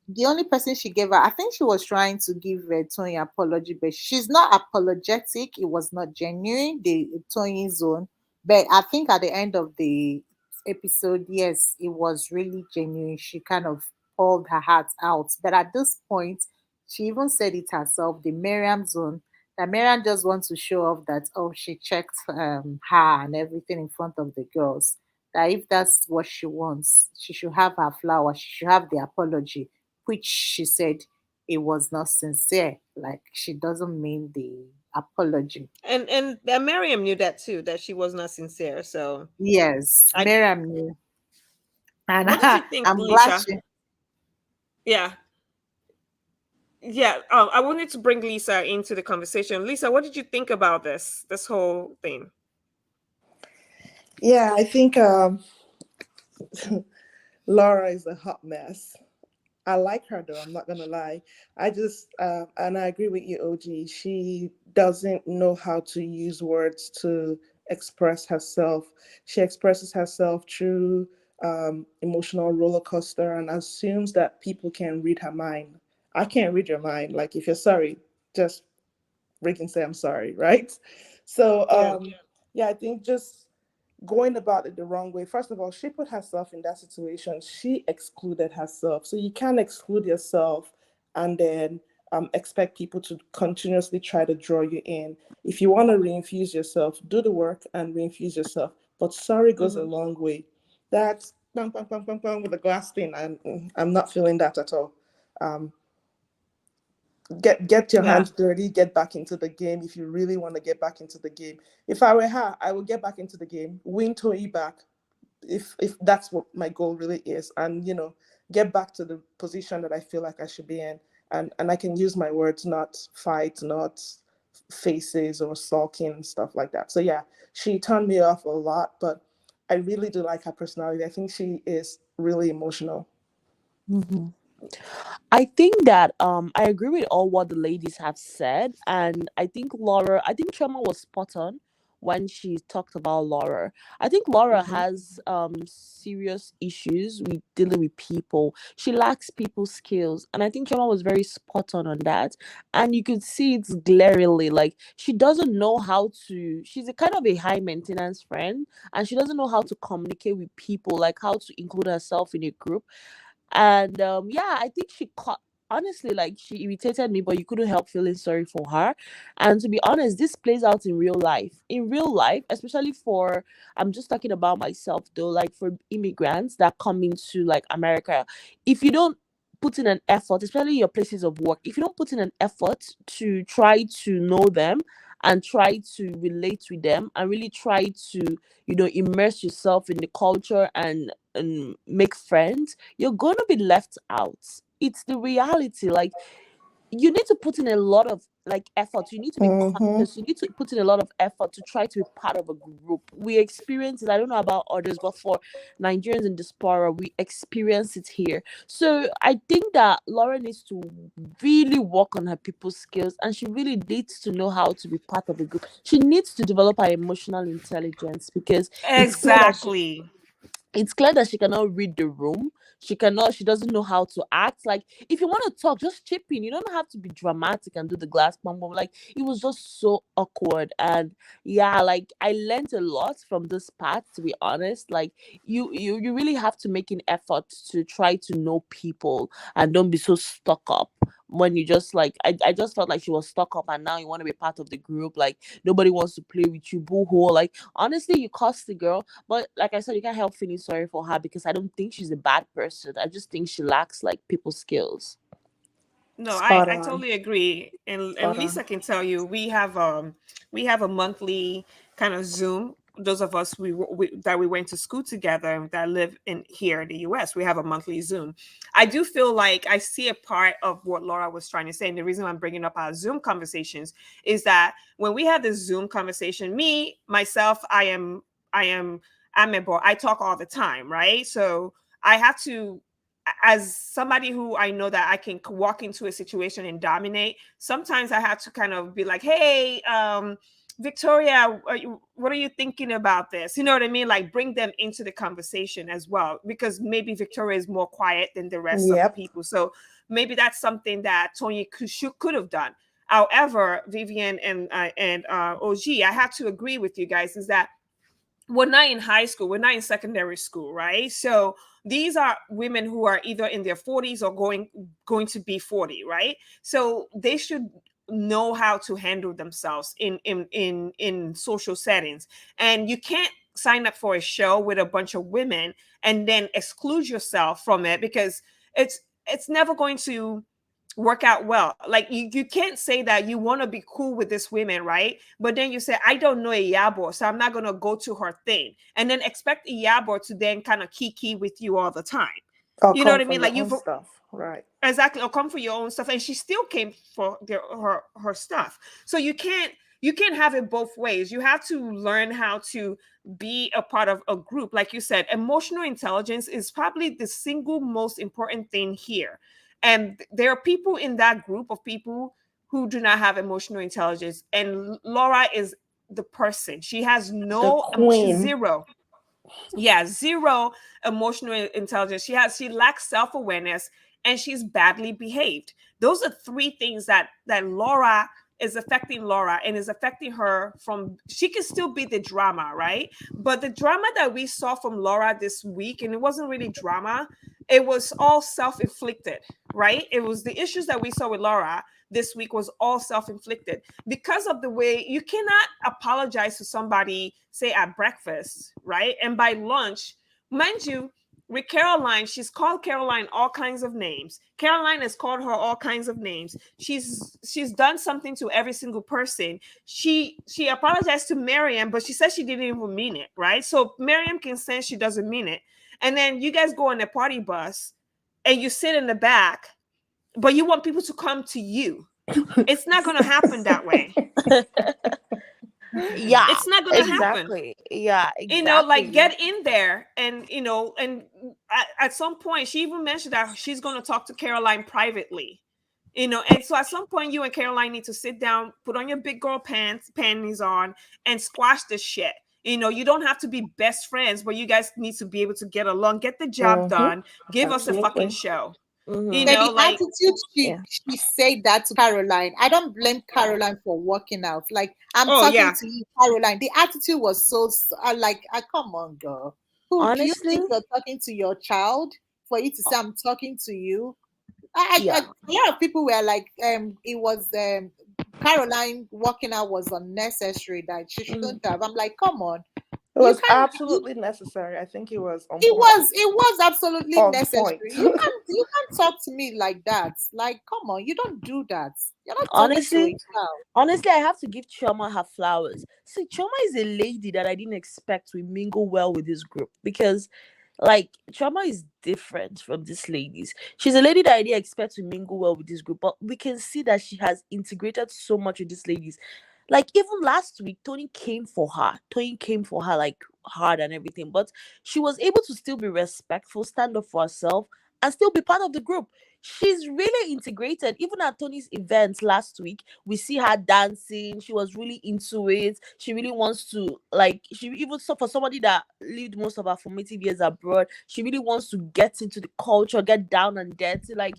the only person she gave her, I think she was trying to give Tony apology, but she's not apologetic. It was not genuine, the Tony's own. But I think at the end of the episode, yes, it was really genuine. She kind of poured her heart out. But at this point, she even said it herself, the Miriam zone, that Miriam just wants to show off that, oh, she checked her and everything in front of the girls. That if that's what she wants, she should have her flower, she should have the apology, which she said it was not sincere. Like, she doesn't mean the apology. And Miriam knew that too, that she was not sincere. So Yes, I Miriam knew. And what did you think, I'm glad Lisa? she. Yeah. Yeah. I wanted to bring Lisa into the conversation. Lisa, what did you think about this whole thing? Yeah, I think Laura is a hot mess. I like her though, I'm not gonna lie. I just and I agree with you, OG. She doesn't know how to use words to express herself. She expresses herself through emotional roller coaster and assumes that people can read her mind. I can't read your mind. Like if you're sorry, just freaking say I'm sorry, right? So Yeah. yeah, I think just going about it the wrong way. First of all, she put herself in that situation. She excluded herself. So you can't exclude yourself and then expect people to continuously try to draw you in. If you want to reinfuse yourself, do the work and reinfuse yourself. But sorry goes a Hmm. long way. That's bang, bang, bang, bang, bang with the glass thing. I'm not feeling that at all. Um, get your Yeah. hands dirty, get back into the game if you really want to get back into the game. If I were her, I would get back into the game, win Toei back, if that's what my goal really is, and get back to the position that I feel like I should be in, and I can use my words, not fight, not faces or sulking and stuff like that. So yeah, she turned me off a lot, but I really do like her personality. I think she is really emotional. Mhm. I think that I agree with all what the ladies have said, and I think Trema was spot on when she talked about Laura. I think Laura Hmm. has serious issues with dealing with people. She lacks people skills, and I think Trema was very spot on that. And you could see it glaringly, like she doesn't know how to. She's a kind of a high maintenance friend, and she doesn't know how to communicate with people, like how to include herself in a group. And yeah, I think she caught, honestly, like she irritated me, but you couldn't help feeling sorry for her. And to be honest, this plays out in real life. In real life, especially for, I'm just talking about myself though, like for immigrants that come into like America, if you don't put in an effort, especially your places of work, if you don't put in an effort to try to know them and try to relate with them and really try to, immerse yourself in the culture and make friends, you're gonna be left out. It's the reality. Like, you need to put in a lot of like effort. You need to be Hmm. conscious. You need to put in a lot of effort to try to be part of a group. We experience it. I don't know about others, but for Nigerians in diaspora, we experience it here. So I think that Laura needs to really work on her people skills, and she really needs to know how to be part of a group. She needs to develop her emotional intelligence, because it's clear that Exactly. she cannot read the room. She doesn't know how to act. Like, if you want to talk, just chip in. You don't have to be dramatic and do the glass bum bum. Like, it was just so awkward. And yeah, like I learned a lot from this part, to be honest. Like, you really have to make an effort to try to know people and don't be so stuck up when you just like I just felt like she was stuck up and now you want to be part of the group, like nobody wants to play with you, boo hoo. Like honestly, you cost the girl, but like I said, you can't help feeling sorry for her because I don't think she's a bad person. I just think she lacks like people skills. No, Spot I on. totally agree. And Spot Lisa on. can tell you we have a monthly kind of Zoom. Those of us we that we went to school together that live in here in the US, we have a monthly Zoom. I do feel like I see a part of what Laura was trying to say, and the reason I'm bringing up our Zoom conversations is that when we have this Zoom conversation, me myself, I am amiable. I talk all the time, right? So I have to, as somebody who I know that I can walk into a situation and dominate, sometimes I have to kind of be like, hey, Victoria, what are you thinking about this? You know what I mean? Like bring them into the conversation as well, because maybe Victoria is more quiet than the rest of the Yep. people. So maybe that's something that Tony could have done. However, Vivian and OG, I have to agree with you guys is that we're not in high school, we're not in secondary school, right? So these are women who are either in their 40s or going to be 40, right? So they should know how to handle themselves in social settings. And you can't sign up for a show with a bunch of women and then exclude yourself from it, because it's never going to work out well. Like you can't say that you want to be cool with this women, right? But then you say, I don't know Iyabo, so I'm not gonna go to her thing. And then expect Iyabo to then kind of kiki with you all the time. Or You know come what I for mean? your Like own you've stuff. Right. exactly, or come for your own stuff. And she still came for her stuff. So you can't have it both ways. You have to learn how to be a part of a group. Like you said, emotional intelligence is probably the single most important thing here. And there are people in that group of people who do not have emotional intelligence. And Laura is the person. She has The no, she's queen. zero. Yeah, zero emotional intelligence. She lacks self-awareness, and she's badly behaved. Those are three things that Laura is affecting Laura and is affecting her. From she can still be the drama, right? But the drama that we saw from Laura this week, and it wasn't really drama, it was all self-inflicted, right? It was the issues that we saw with Laura this week was all self-inflicted because of the way you cannot apologize to somebody, say at breakfast, right? And by lunch, mind you, with Caroline, she's called Caroline all kinds of names. Caroline has called her all kinds of names. She's done something to every single person. She apologized to Miriam, but she said she didn't even mean it, right? So Miriam can sense she doesn't mean it. And then you guys go on a party bus and you sit in the back, but you want people to come to you. It's not going to happen that way. Yeah, It's not going to happen. exactly. Yeah, Like exactly. get in there and and at some point she even mentioned that she's going to talk to Caroline privately. And so at some point you and Caroline need to sit down, put on your big girl panties on, and squash this shit. You don't have to be best friends, but you guys need to be able to get along, get the job Mm-hmm. done, give us a fucking Absolutely. show. Mm-hmm. The Like, attitude Yeah. she said that to Caroline. I don't blame Caroline for working out. Like I'm oh talking yeah. to you, Caroline. The attitude was so like, come on, girl. Who do you Honestly, think you're talking to your child for you to say I'm talking to you? yeah. A lot of people were like, it was Caroline working out was unnecessary. That she Mm-hmm. shouldn't have. I'm like, come on, It you was can't. absolutely necessary. I think it was on It point. was absolutely On necessary. point. You can't talk to me like that. Like, come on, you don't do that. You're not talking to a Honestly, child. honestly, I have to give Chioma her flowers. See, Chioma is a lady that I didn't expect to mingle well with this group because, like, Chioma is different from these ladies. She's a lady that I didn't expect to mingle well with this group, but we can see that she has integrated so much with these ladies. Like, even last week, Tony came for her. Tony came for her, like, hard and everything, but she was able to still be respectful, stand up for herself, and still be part of the group. She's really integrated. Even at Tony's event last week, we see her dancing. She was really into it. She really wants to, like, she even so for somebody that lived most of her formative years abroad, she really wants to get into the culture, get down and dirty. Like,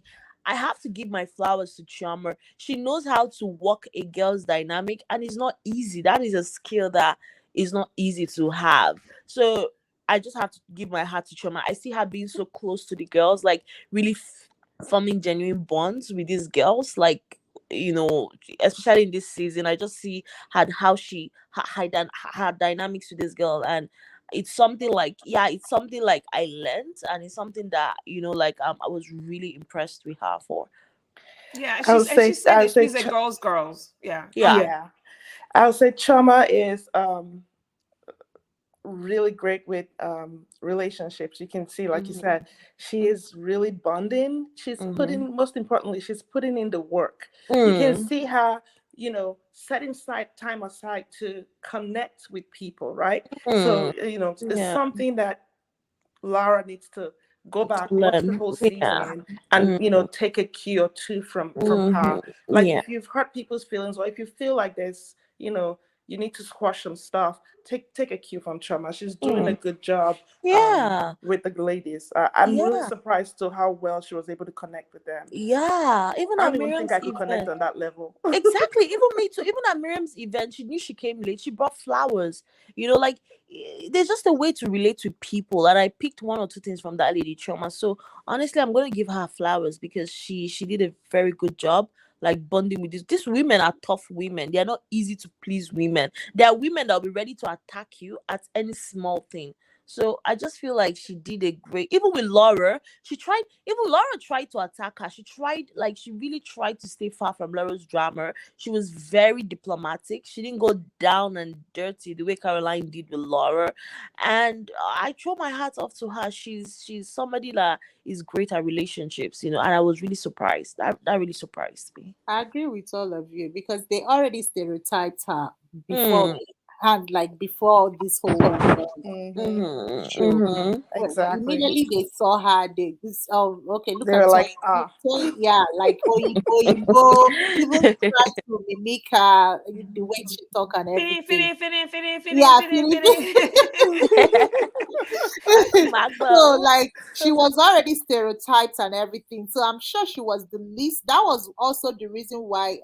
I have to give my flowers to Chioma. She knows how to work a girl's dynamic, and it's not easy. That is a skill that is not easy to have. So I just have to give my heart to Chioma. I see her being so close to the girls, like really forming genuine bonds with these girls, like, especially in this season. I just see had how she had dynamics with this girl, and it's something like, yeah, it's something like I learned, and it's something that, like, I was really impressed with her for. Yeah, I would she say, said I would that say, she's a girls. Yeah, go Yeah. ahead. yeah, I would say Choma is really great with relationships. You can see, like you said, she is really bonding. She's Mm-hmm. putting, most importantly, she's putting in the work. You can Mm. see her, setting time aside to connect with people, right? So, Mm. it's Yeah. something that Lara needs to go back, watch the Learn. whole Yeah. season, and Mm-hmm. take a cue or two from her. Mm-hmm. Like, Yeah. if you've hurt people's feelings, or if you feel like there's, you need to squash some stuff, take a cue from Choma. She's doing a Mm. good job Yeah. with the ladies. I'm really Yeah. surprised to how well she was able to connect with them. Yeah. Even I at don't even think Miriam's I could connect event. on that level. Exactly. Even me too. Even at Miriam's event, she knew she came late. She brought flowers. Like, there's just a way to relate to people. And I picked one or two things from that lady Choma. So honestly, I'm gonna give her flowers because she did a very good job. Like, bonding with these women are tough women. They are not easy to please women. They are women that will be ready to attack you at any small thing. So I just feel like she did a great. Even with Laura, she tried. Even Laura tried to attack her. She tried, like, she really tried to stay far from Laura's drama. She was very diplomatic. She didn't go down and dirty the way Caroline did with Laura. And I throw my hat off to her. She's somebody that is great at relationships. And I was really surprised. That really surprised me. I agree with all of you because they already stereotyped her before Mm. and like before this whole Hmm. show. Mm-hmm. Well, Exactly. immediately they saw her, they this oh okay, look They at were Tony. like, ah. Yeah, like Oyinbo, even try to mimic her the way she talk and Fitty, everything. fitty, fitty, fitty, fitty, Yeah, fitty, Philip. fitty. So Magbo. like she was already stereotyped and everything. So I'm sure she was the least. That was also the reason why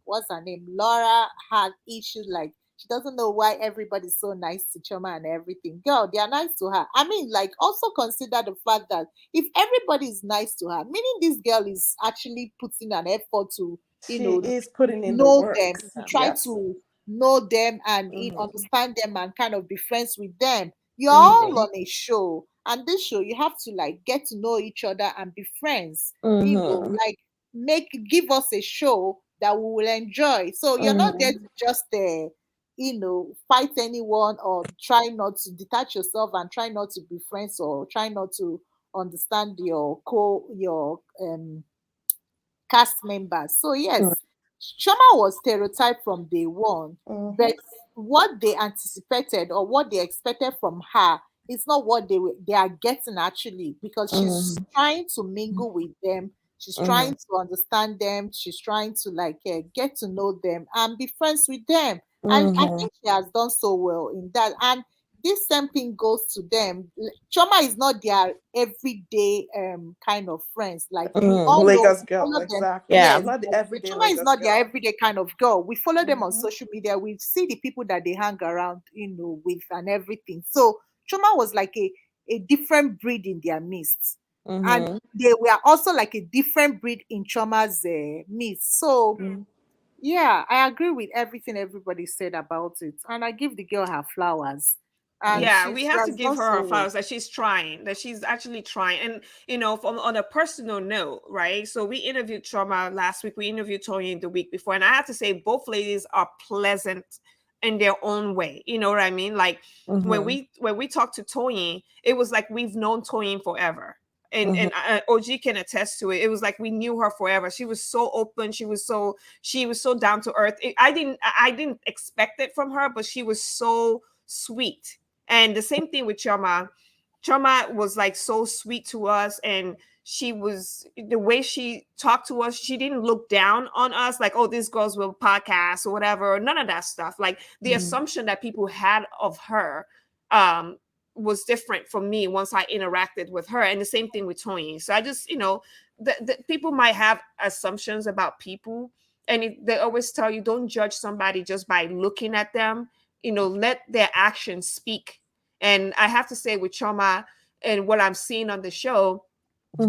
what's her name, Laura, had issues. Like she doesn't know why everybody's so nice to Choma and everything. Girl, they are nice to her. I mean, like also consider the fact that if everybody is nice to her, meaning this girl is actually putting an effort to you She know is putting in the know them, work. to try Yes. to know them and Hmm. understand them and kind of be friends with them. You're all Mm-hmm. on a show, and this show you have to like get to know each other and be friends. Mm-hmm. Like give us a show that we will enjoy. So you're not there to just fight anyone or try not to detach yourself and try not to be friends or try not to understand your cast members. So yes, Shoma was stereotyped from day one, Hmm. but what they anticipated or what they expected from her is not what they are getting actually because she's Mm-hmm. trying to mingle with them. She's Mm-hmm. trying to understand them. She's trying to like get to know them and be friends with them. And I Mm-hmm. think she has done so well in that. And this same thing goes to them. Choma is not their everyday kind of friends. Like we all know, Lagos we girl, follow them. exactly. Yeah. Yes, She's not the yes. everyday Choma is Lagos not their girl. everyday kind of girl. We follow them on Hmm. social media. We see the people that they hang around, with and everything. So Choma was like a different breed in their midst. And Mm-hmm. they were also like a different breed in Choma's midst. So yeah, I agree with everything everybody said about it, and I give the girl her flowers. And Yeah, we she have to has give done her so our well. flowers that she's trying, that she's actually trying. And from on a personal note, right? So we interviewed Trauma last week. We interviewed Tony the week before, and I have to say both ladies are pleasant in their own way. You know what I mean? Like when Mm-hmm. we talked to Tony, it was like we've known Tony forever. And Mm-hmm. OG can attest to it. It was like we knew her forever. She was so open. She was so down to earth. I didn't expect it from her, but she was so sweet. And the same thing with Choma. Choma was like so sweet to us, and she was the way she talked to us. She didn't look down on us like, oh, these girls will podcast or whatever. None of that stuff. Like the assumption that people had of her um, was different from me once I interacted with her. And the same thing with Tony. So I just, the people might have assumptions about people, and they always tell you don't judge somebody just by looking at them. Let their actions speak. And I have to say with Choma and what I'm seeing on the show,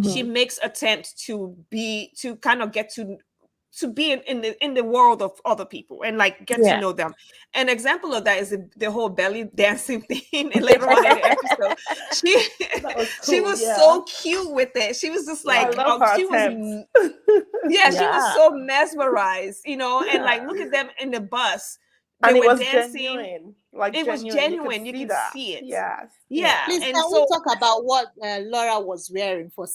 she Mhm. makes attempt to kind of get to be in the world of other people and like get to Yeah. know them. An example of that is the whole belly dancing thing. And later on in the episode, she That was she cool. was Yeah. so cute with it. She was just I like, love her she was attempts. yeah, she was Yeah. so mesmerized, and like look at them in the bus. They And it were was dancing. genuine. Like It was genuine. You could genuine. You see can that. see it. Yes. Yeah. Yeah. Please, And can we so talk about what Laura was wearing for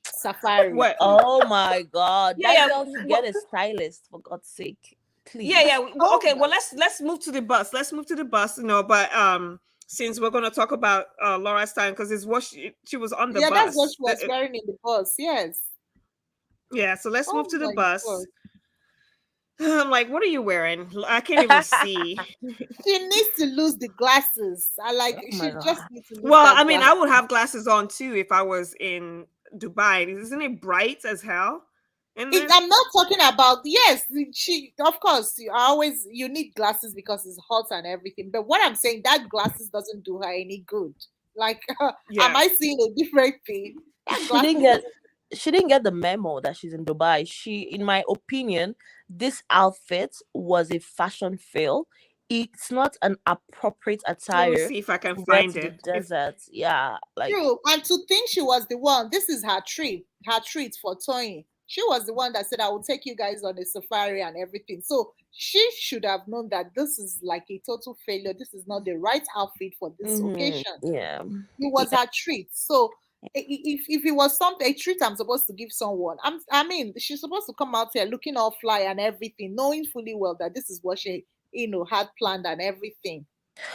Safari, what? please? Oh my God. Yeah, That yeah. girl should get a stylist for God's sake. Yeah, Please. yeah. Well, Oh okay, my. well let's move to the bus. Let's move to the bus, but since we're gonna talk about Laura's time, because it's what she was on the Yeah, that's what bus. she was wearing in the bus. Yes. Yeah, so let's move Oh to the my God. bus. I'm like, what are you wearing? I can't even see. She needs to lose the glasses. I like. Oh my She just God. needs to lose Well, that I mean, I glass. would have glasses on too if I was in Dubai. Isn't it bright as hell? And then I'm not talking about, yes, she, of course, you need glasses because it's hot and everything. But what I'm saying, that glasses doesn't do her any good. Like, am yeah. I seeing a different thing? That She didn't glasses get doesn't. she didn't get the memo that she's in Dubai. In my opinion, this outfit was a fashion fail. It's not an appropriate Let me attire see if I can to wear find to the it. If desert. Yeah, like True. And to think she was the one, this is her treat for Tony. She was the one that said, I will take you guys on a safari and everything. So she should have known that this is like a total failure. This is not the right outfit for this occasion. yeah. It was her treat. So if it was something a treat I'm supposed to give someone, I mean, she's supposed to come out here looking all fly and everything, knowing fully well that this is what she had planned and everything.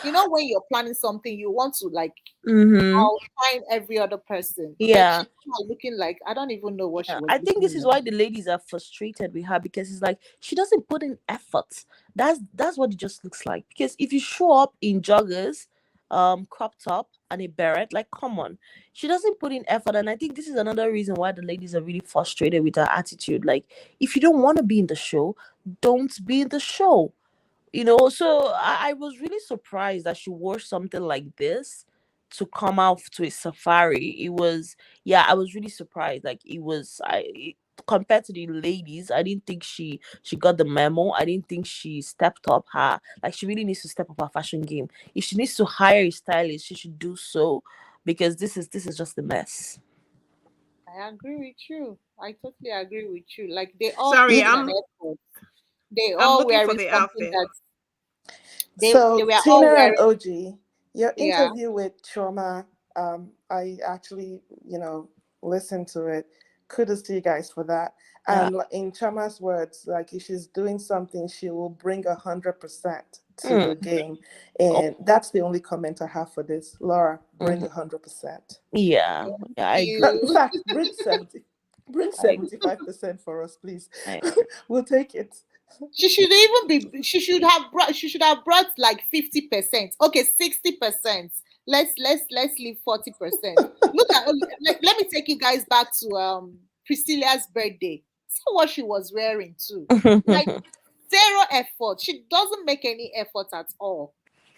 When you're planning something, you want to like Mm-hmm. outshine every other person. But Yeah. she's not looking like, I don't even know what she Yeah, was I think this looking is like. why the ladies are frustrated with her because it's like she doesn't put in effort. That's what it just looks like. Because if you show up in joggers, crop top and a beret, like come on, she doesn't put in effort, and I think this is another reason why the ladies are really frustrated with her attitude. Like, if you don't want to be in the show, don't be in the show. So I was really surprised that she wore something like this to come out to a safari. It was, yeah, I was really surprised. Like, compared to the ladies, I didn't think she got the memo. I didn't think she stepped up her, like, she really needs to step up her fashion game. If she needs to hire a stylist, she should do so, because this is just a mess. I agree with you. I totally agree with you. Like they all sorry, put in an effort. They I'm all looking for wearing the something outfit. that they So were all Tina and wearing. OG, your Yeah. interview with Trauma, I actually, listened to it. Kudos to you guys for that. Yeah. And in Trauma's words, like if she's doing something, she will bring 100% to the Mm. game. Oh, And that's the only comment I have for this. Laura, bring mhm. 100%. Yeah. Yeah, I agree. In You fact, bring I 75% for us, please. I We'll take it. she should have brought like 50%. Okay, 60%. Let's leave 40%. Look at let me take you guys back to Priscilla's birthday. See what she was wearing too. Like zero effort. She doesn't make any effort at all.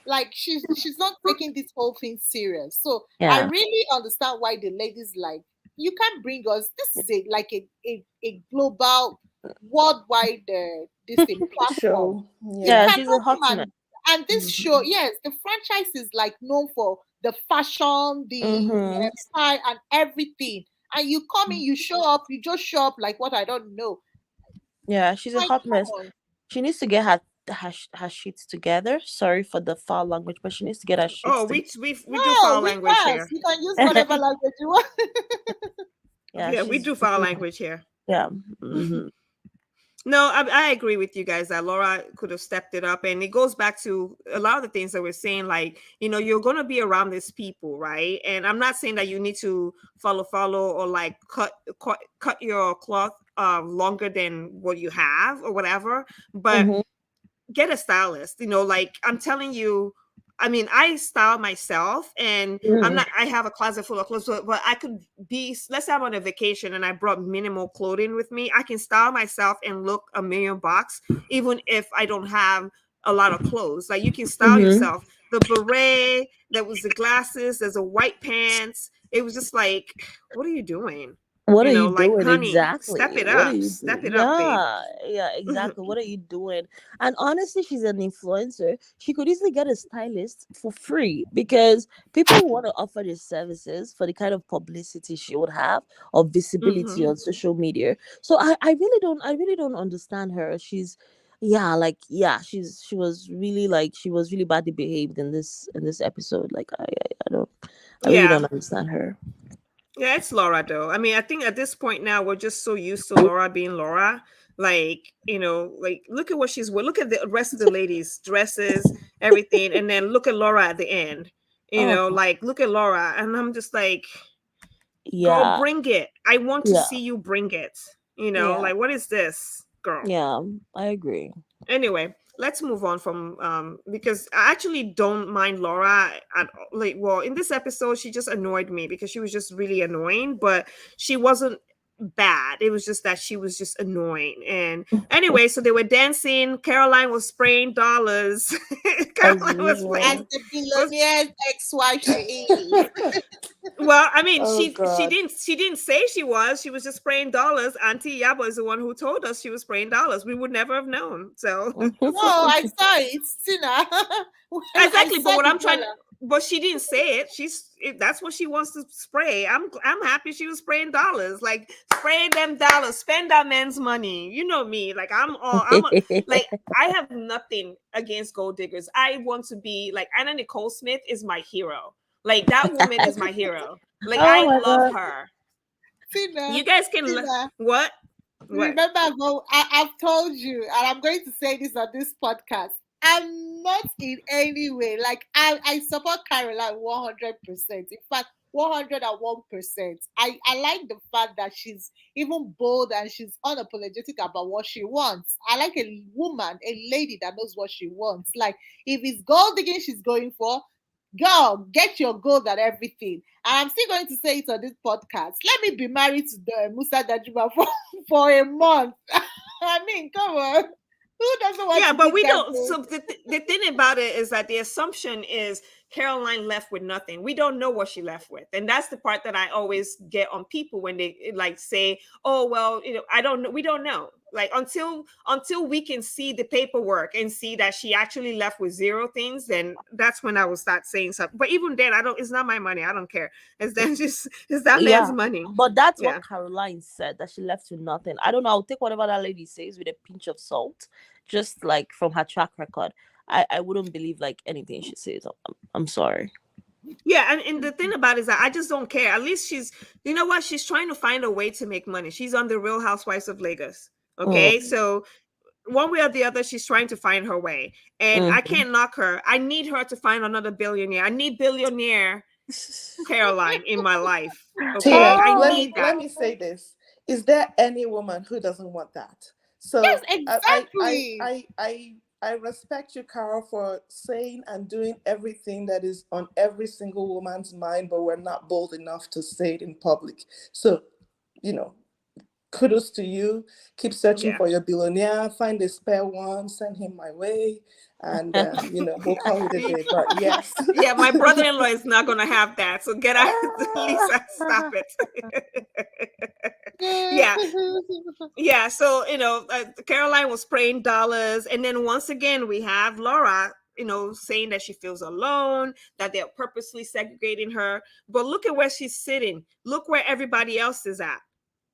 Like she's not taking this whole thing serious. So I Yeah. really understand why the ladies like, you can't bring us. This is a global, worldwide this thing platform. Show. You Yeah, Yeah. she's a cannot hot come mess. and this show, yes, the franchise is like known for the fashion, the Mm-hmm. style, and everything. And you come in, you just show up like what, I don't know. Yeah, she's a Like, hot come mess. on. She needs to get her sheets together. Sorry for the foul language, but she needs to get her Oh, sheets we do No, foul we language pass. here. You can use whatever together. language you want. Yeah, Yeah, we she's do foul language here. yeah. Mm-hmm. No, I agree with you guys that Laura could have stepped it up. And it goes back to a lot of the things that we're saying, like, you're going to be around these people, right? And I'm not saying that you need to follow or like cut your cloth longer than what you have or whatever. But Mm-hmm. get a stylist, like I'm telling you. I mean, I style myself, and Mm-hmm. I have a closet full of clothes, but I could let's say I'm on a vacation and I brought minimal clothing with me. I can style myself and look a million bucks, even if I don't have a lot of clothes. Like, you can style Mm-hmm. yourself. The beret, there was the glasses, there's a white pants. it was just like, what are you doing? What are you Like, doing honey, step exactly? it What are up. you Step doing? it up, babe. Yeah, exactly. What are you doing? And honestly, she's an influencer. She could easily get a stylist for free because people want to offer their services for the kind of publicity she would have or visibility Hmm. on social media. So I really don't understand her. She was really badly behaved in this episode. Like I really Yeah. don't understand her. Yeah, it's Laura though. I mean, I think at this point now we're just so used to Laura being Laura. Like, like look at what she's wearing. Look at the rest of the ladies' dresses, everything, and then look at Laura at the end. Oh Like look at Laura, and I'm just like, girl, yeah, bring it. I want to yeah. see you bring it. Yeah, Like what is this, girl? yeah, I agree. Anyway, let's move on from because I actually don't mind Laura at all. Like, well, in this episode she just annoyed me because she was just really annoying, but she wasn't bad. It was just that she was just annoying. And anyway, so they were dancing. Caroline was spraying dollars. As Caroline was As spraying usual. the was billionaire's ex-wife she is. well, I mean, Oh she God. didn't say she was. She was just spraying dollars. Auntie Yaba is the one who told us she was spraying dollars. We would never have known. So No, I saw it, Tina. When I exactly, but saw what the I'm trying, dollar. but she didn't say it. That's what she wants to spray. I'm happy she was spraying dollars, like spray them dollars, spend that man's money. You know me, like like I have nothing against gold diggers. I want to be like Anna Nicole Smith is my hero. Like that woman is my hero. Like Oh I my love god. her. Tina, You guys can Tina, what what? remember, I've told you, and I'm going to say this on this podcast. I'm not in any way like I support Caroline 100%. In fact, 101%. I like the fact that she's even bold and she's unapologetic about what she wants. I like a woman, a lady that knows what she wants. Like if it's gold digging she's going for, girl, get your gold and everything. And I'm still going to say it on this podcast. Let me be married to the Musa Dajuba for a month. I mean, come on. Who doesn't want Yeah, to but dig we that don't. gold? So the thing about it is that the assumption is Caroline left with nothing. We don't know what she left with, and that's the part that I always get on people when they like say, "Oh, well, I don't know." We don't know. Like until we can see the paperwork and see that she actually left with zero things, then that's when I will start saying something. But even then, I don't. It's not my money. I don't care. It's then just it's that man's Yeah. money. But that's Yeah. what Caroline said, that she left with nothing. I don't know. I'll take whatever that lady says with a pinch of salt, just like from her track record. I wouldn't believe like anything she says. I'm sorry. Yeah, and the thing about it is that I just don't care. At least you know what? She's trying to find a way to make money. She's on the Real Housewives of Lagos. Okay, Mm, so one way or the other, she's trying to find her way, and I mhm. can't knock her. I need her to find another billionaire. I need billionaire Caroline in my life. Okay, Tina, I let Oh, need me that. let me say this. Is there any woman who doesn't want that? Yes, So exactly. I respect you, Carol, for saying and doing everything that is on every single woman's mind, but we're not bold enough to say it in public. So, you know, kudos to you. Keep searching Yeah. for your billionaire, find a spare one, send him my way, and we'll call it a day. But yes. Yeah, my brother-in-law is not gonna have that. So get out, Lisa. Stop it. Yeah, yeah. So Caroline was spraying dollars, and then once again we have Laura. Saying that she feels alone, that they're purposely segregating her. But look at where she's sitting. Look where everybody else is at.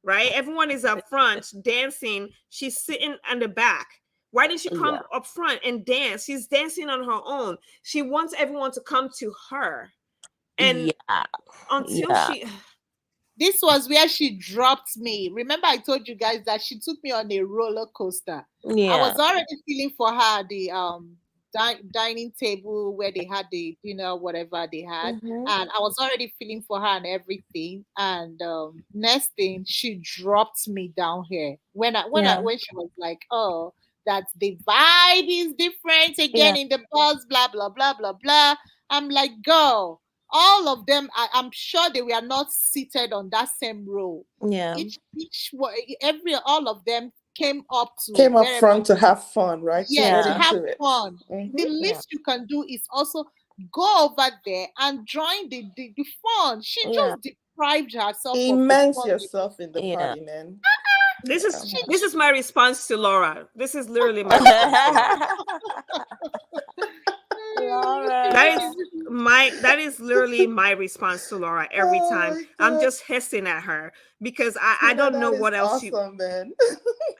Right? Everyone is up front dancing. She's sitting on the back. Why didn't she yeah, come up front and dance? She's dancing on her own. She wants everyone to come to her. And yeah, until yeah, she This was where she dropped me. Remember, I told you guys that she took me on a roller coaster. I yeah. was already feeling for her at the dining table where they had the dinner, whatever they had, Hmm. and I was already feeling for her and everything. And next thing, she dropped me down here Yeah, when she was like, "Oh, that the vibe is different again yeah, in the bus," blah blah blah blah blah. I'm like, "Girl." All of them, I'm sure they were not seated on that same row. yeah, Every all of them came up to Came up wherever. front to have fun, right? To Yeah, get to yeah, have into it. fun. Hmm. The yeah, least you can do is also go over there and join the fun. She Yeah. just deprived herself of the Immerse fun. yourself in the Yeah. party, man. This is Yeah. this is my response to Laura. This is literally my response to Laura. Laura. That is literally my response to Laura every Oh time. my I'm God. just hissing at her because I Tina, don't know that is what else awesome, man.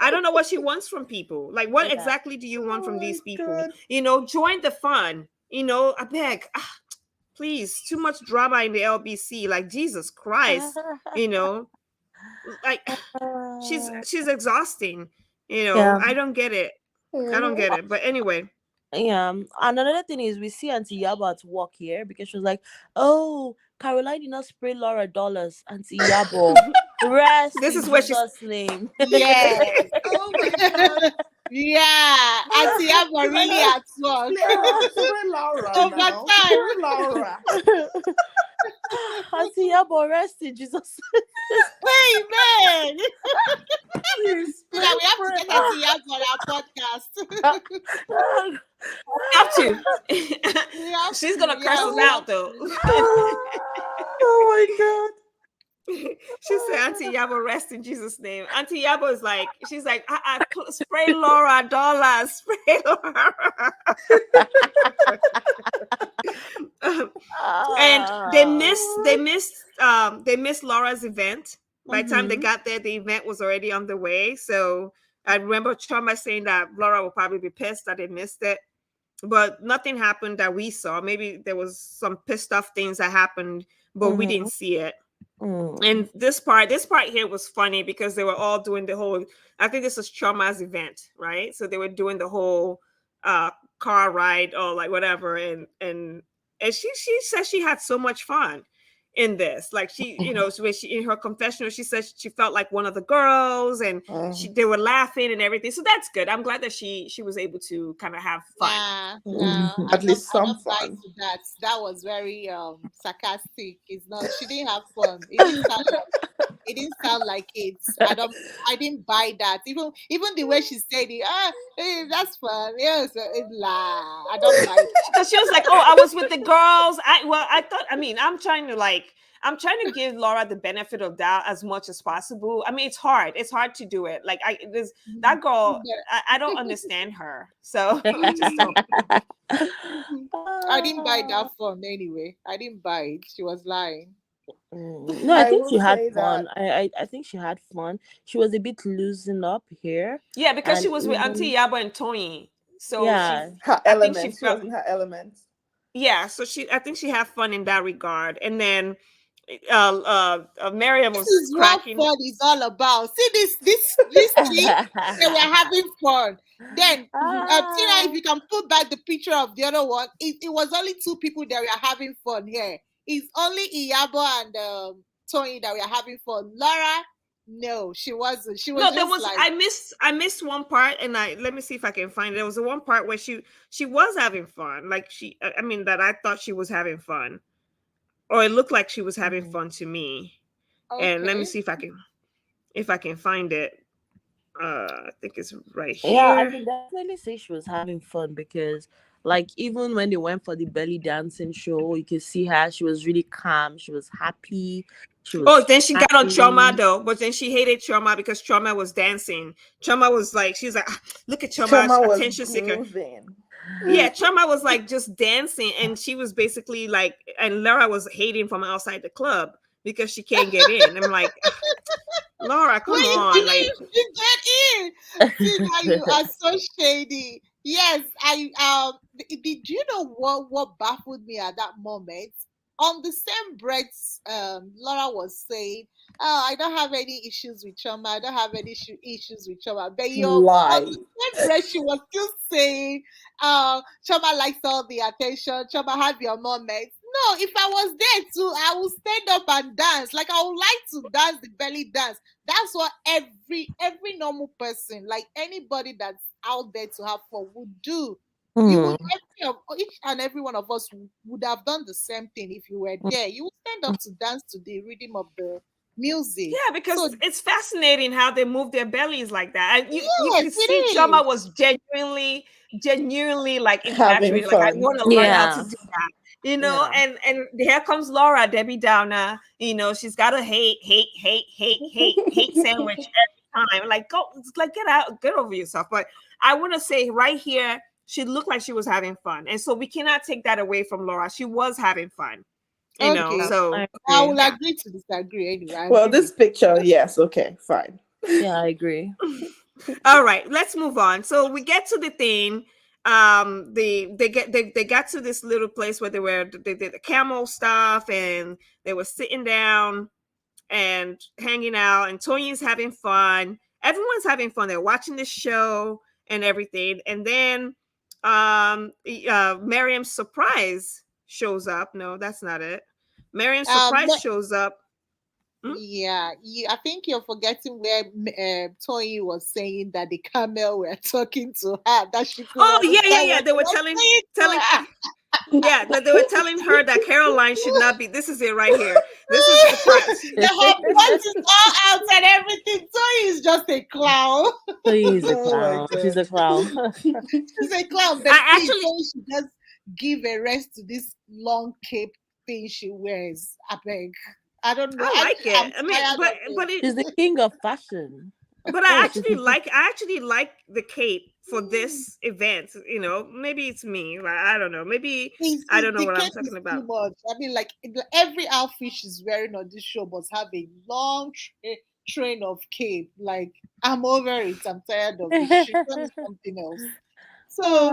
I don't know what she wants from people. Like, what Yeah. exactly do you want Oh from my these people? God. Join the fun. I beg. Please, too much drama in the LBC. Like, Jesus Christ. You know, like she's exhausting. Yeah. I don't get it. I don't Mhm. get it. But anyway, Yeah. And another thing is we see Auntie Yaba at work here because she was like, "Oh, Caroline did not spray Laura dollars." Auntie Yabo, rest this in is where she's. Jesus' name. Yes. Oh my God. Yeah. Auntie Abba really at work. Spray Laura now. Overtime. Spray Laura. Auntie Yabo, rest in Jesus. Amen. Please So spray, that we have to spray. get Auntie Abba on our podcast. Have to. We have She's to. gonna curse Yeah, us we have out though. to. Oh my God. She said, Auntie Yabo, rest in Jesus' name. Auntie Yabo is like, she's like, spray Laura dollars, spray Laura. And they missed Laura's event. By the time they Mhm. got there, the event was already on the way. So I remember Choma saying that Laura will probably be pissed that they missed it. But nothing happened that we saw. Maybe there was some pissed off things that happened, but we didn't Mhm. see it. Mm. And this part here was funny because they were all doing the whole, I think this was Choma's event, right? So they were doing the whole uh car ride or like whatever, and she said she had so much fun in this. Like so when she in her confessional, she said she felt like one of the girls, and Mm. they were laughing and everything. So that's good. I'm glad that she was able to kind of have fun. Nah, Mm. no, Mhm. At least I some don't buy fun. to that. That was very sarcastic. It's not. She didn't have fun. It didn't sound like it. I didn't buy that. Even the way she said it, that's fun. Yes, it's la. I don't buy that. Because she was like, "Oh, I was with the girls." I thought. I mean, I'm trying to give Laura the benefit of doubt as much as possible. I mean, it's hard. It's hard to do it. Like that girl. I don't understand her. So I just don't. I didn't buy that fun anyway. I didn't buy it. She was lying. No, I I think will she had say fun. that. I think she had fun. She was a bit loosened up here, Yeah, because she and was with Auntie even Yabo and Tony. So yeah, Her I think she element. She felt. was in her element. Yeah, so I think she had fun in that regard. And then Miriam This was is what cracking. fun is all about. See this thing. They were having fun. Then Tina, if ah, you can put back the picture of the other one, it was only two people that were having fun here. It's only Iyabo and Tony that were having fun. Laura, no, she wasn't. She was No, there just was like, I missed one part, and I let me see if I can find it. There was the one part where she was having fun. Like I mean that I thought she was having fun. Or it looked like she was having mm, fun to me. And let me okay. see if I can find it. I think it's right yeah, I here. can definitely say she was having fun because, like, even when they went for the belly dancing show, you could see her. She was really calm. She was happy. She Oh, was then she got on Choma smiling. though, but then she hated Choma because Choma was dancing. Choma was like, she's like, look at Choma, Choma was attention seeker. grooving. Yeah, Choma was like just dancing, and she was basically like, and Laura was hating from outside the club because she can't get in. I'm like, Laura, come on, like, You get in. See now you are so shady. Yes, did you know what baffled me at that moment? On the same breath, Laura was saying, "Oh, I don't have any issues with trauma. I don't have any issues with trauma." But on Lie. the same breath, she was still saying, trauma likes all the attention. Trauma have your moments." No, if I was there too, I would stand up and dance. Like I would like to dance the belly dance. That's what every normal person, like anybody that's out there to have fun, would do. You would Hmm. each and every one of us would have done the same thing if you were there. You would stand up to dance to the rhythm of the music. yeah, So because it's fascinating how they move their bellies like that. And you yes, could see it Choma is. was genuinely like Having infatuated. Like, I fun. want to learn how to Yeah. do that. you know, Yeah. and here comes Laura, Debbie Downer. You know, she's got a hate sandwich every time. Like, go, like, get out, get over yourself. But I want to say right here, she looked like she was having fun, and so we cannot take that away from Laura. She was having fun, you know. Okay, So I I agree. will yeah. agree to disagree anyway. I Well, agree this with picture, yes, okay, fine. Yeah, I agree. All right, let's move on. So we get to the thing. They got to this little place where they did the camel stuff, and they were sitting down and hanging out, and Tony's having fun. Everyone's having fun. They're watching this show and everything, and then Miriam's surprise shows up. No, that's not it. Miriam's surprise shows up. Hmm? Yeah, I think you're forgetting where Tony was saying that the camel were talking to her, that she could Oh understand yeah. what They they were were telling saying to telling her. yeah, that they were telling her that Caroline should not be. This is it right here. This is the part. Her voice is all out and everything. Tony is just a clown. So he's a Oh my clown. She's a God. clown. She's a clown, but I please, actually, Tony should just give a rest to this long cape thing she wears. I beg. I don't know. I like I'm it. I mean, tired of it. She's the king of fashion. Of but course, she's the I actually like the cape for this event. You know, maybe it's me. Like, I don't know. Maybe I don't know The what I'm cape is talking too about. much. I mean, like every outfit she's wearing on this show must have a long train of cape. Like, I'm over it. I'm tired of it. She tell me something else. So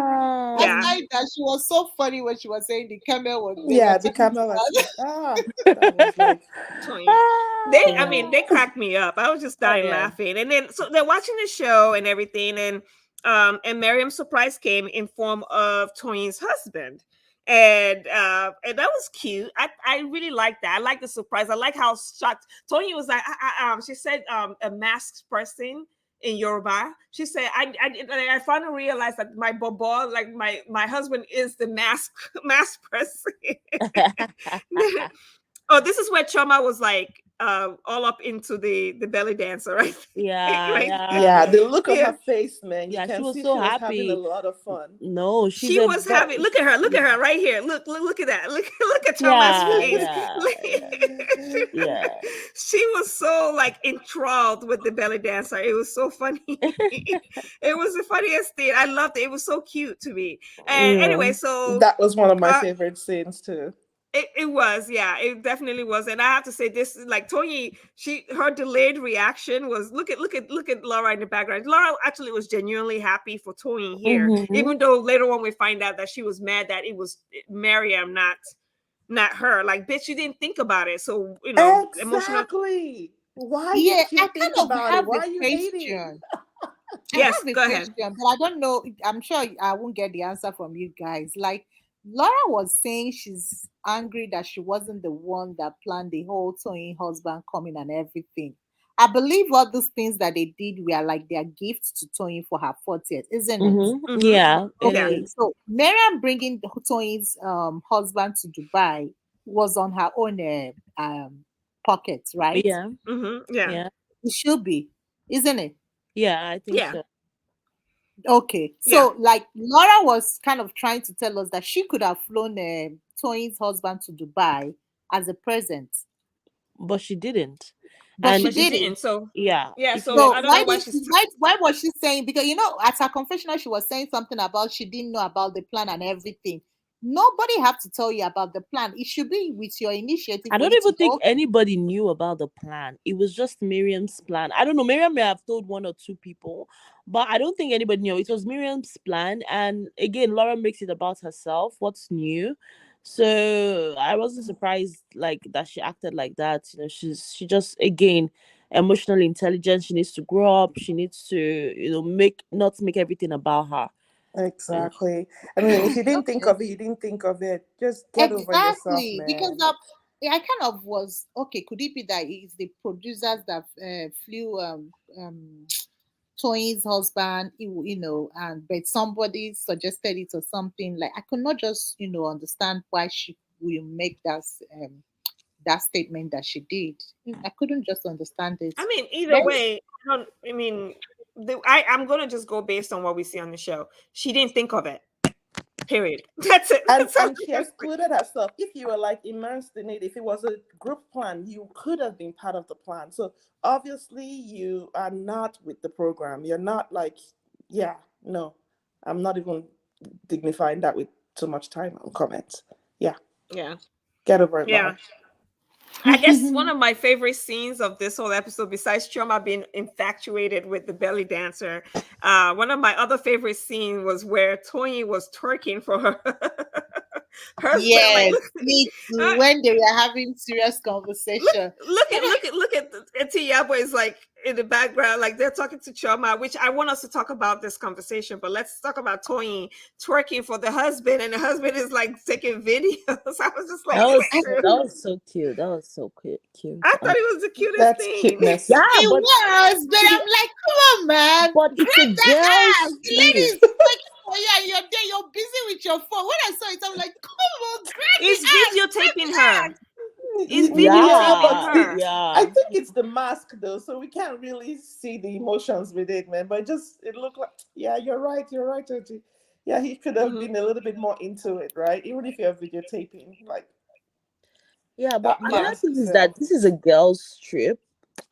Yeah. aside that, she was so funny when she was saying the camel was they were Yeah, the talking to camera was her. that was like Tony. I Yeah. mean, they cracked me up. I was just dying Yeah. laughing. And then, so they're watching the show and everything. And Miriam's surprise came in form of Tony's husband. And that was cute. I really like that. I like the surprise. I like how shocked Tony was. Like, she said, a masked person in Yoruba. She said, I finally realized that my bobo, like my husband, is the mask person. Oh, this is where Choma was like all up into the belly dancer, right? Yeah, Right there. yeah, yeah. the look on Yeah. her face, man. You Yeah, she can was see so she was having a happy. lot of fun. No, she's She a was having, look at her, right here. Look at that. Look at Choma's yeah, face. yeah, yeah, yeah. She was so like enthralled with the belly dancer. It was so funny. It was the funniest thing. I loved it. It was so cute to me. And Yeah. anyway, so That was one of my uh, favorite scenes too. it was, yeah, it definitely was. And I have to say, this is like Tony, her delayed reaction was look at Laura in the background. Laura actually was genuinely happy for Tony here, Mm-hmm. even though later on we find out that she was mad that it was Miriam, not her. Like, bitch, you didn't think about it. So, you know, emotional. Exactly. Why Yeah, didn't I you think kind of about it? have Why a are you hating? question. I Yes, have a go ahead. question, but I don't know. I'm sure I won't get the answer from you guys. Like, Laura was saying she's angry that she wasn't the one that planned the whole Tony husband coming and everything. I believe all those things that they did were like their gifts to Tony for her 40th, isn't it? Mm-hmm. Mm-hmm. Yeah, it Yeah. Okay, is. so Miriam bringing Tony's husband to Dubai was on her own pocket, right? Yeah, Mm-hmm. Yeah. yeah, It should be, isn't it? yeah. I think Yeah. so. Okay, Yeah. so like Laura was kind of trying to tell us that she could have flown Tony's husband to Dubai as a present, But she didn't. but And she But she if didn't. didn't. So yeah, yeah, if so you So I don't why know why did she's why was she saying? Because at her confessional she was saying something about she didn't know about the plan and everything. Nobody have to tell you about the plan. It should be with your initiative I for don't you to even think know. anybody knew about the plan. It was just Miriam's plan. I don't know. Miriam may have told one or two people, but I don't think anybody knew. It was Miriam's plan. And again, Laura makes it about herself. What's new? So I wasn't surprised like that she acted like that. You know, she just again emotionally intelligent. She needs to grow up. She needs to, not make everything about her. And Exactly. I mean, if you didn't think Okay. of it, you didn't think of it. Just get over yourself, Exactly, because man. I kind of was okay. Could it be that it's the producers that flew Tony's husband, and but somebody suggested it or something. Like I could not just understand why she will make that statement that she did. I couldn't just understand it. I mean, either Very way, I mean, I'm gonna just go based on what we see on the show. She didn't think of it. Period. That's it. And That's all and you she gotta say. excluded herself. If you were like immersed in it, if it was a group plan, you could have been part of the plan. So obviously you are not with the program. You're not like, yeah, no. I'm not even dignifying that with too much time on comments. Yeah. Yeah. Get over it, Yeah. love. I guess one of my favorite scenes of this whole episode, besides Chioma being infatuated with the belly dancer, one of my other favorite scenes was where Toyi was twerking for her husband. Like, Yes, look, me too. uh, When they were having serious look, conversation. look at Auntie Yabo is like in the background, like they're talking to Chioma, which I want us to talk about this conversation, but let's talk about Toyi twerking for the husband, and the husband is like taking videos. I was just like, I That was so cute. That was so cute. I Cute. thought it was the cutest That's thing. cuteness. Yeah, It but was, but see, I'm like, come on, man. but it's a Grab the ass. girl's The lady trip. is working for you and you're there, you're busy with your phone. When I saw it, I'm like, come on, grab the He's ass. Grab videotaping the her. ass. He's Yeah, videotaping but Yeah, see, her. I yeah. think it's the mask though, so we can't really see the emotions with it, man. But it looked like, yeah, you're right, Auntie. Yeah, he could have Mhm. been a little bit more into it, right? Even if you're videotaping, like Yeah, but that another mask, thing is yeah. that this is a girl's trip.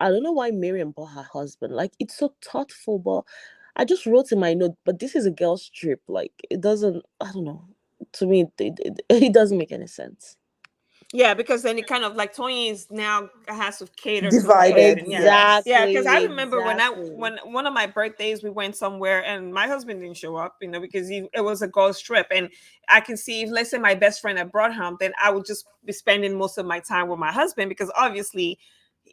I don't know why Miriam bought her husband. Like, it's so thoughtful, but I just wrote in my note, but this is a girl's trip. Like, it doesn't, I don't know. To me, it doesn't make any sense. Yeah, because then it kind of like Tony is now has to cater to her Divided, husband. Yeah. yes. Yeah, because I Exactly, remember exactly. when one of my birthdays we went somewhere and my husband didn't show up, because it was a girls trip, and I can see if let's say my best friend had brought him, then I would just be spending most of my time with my husband because obviously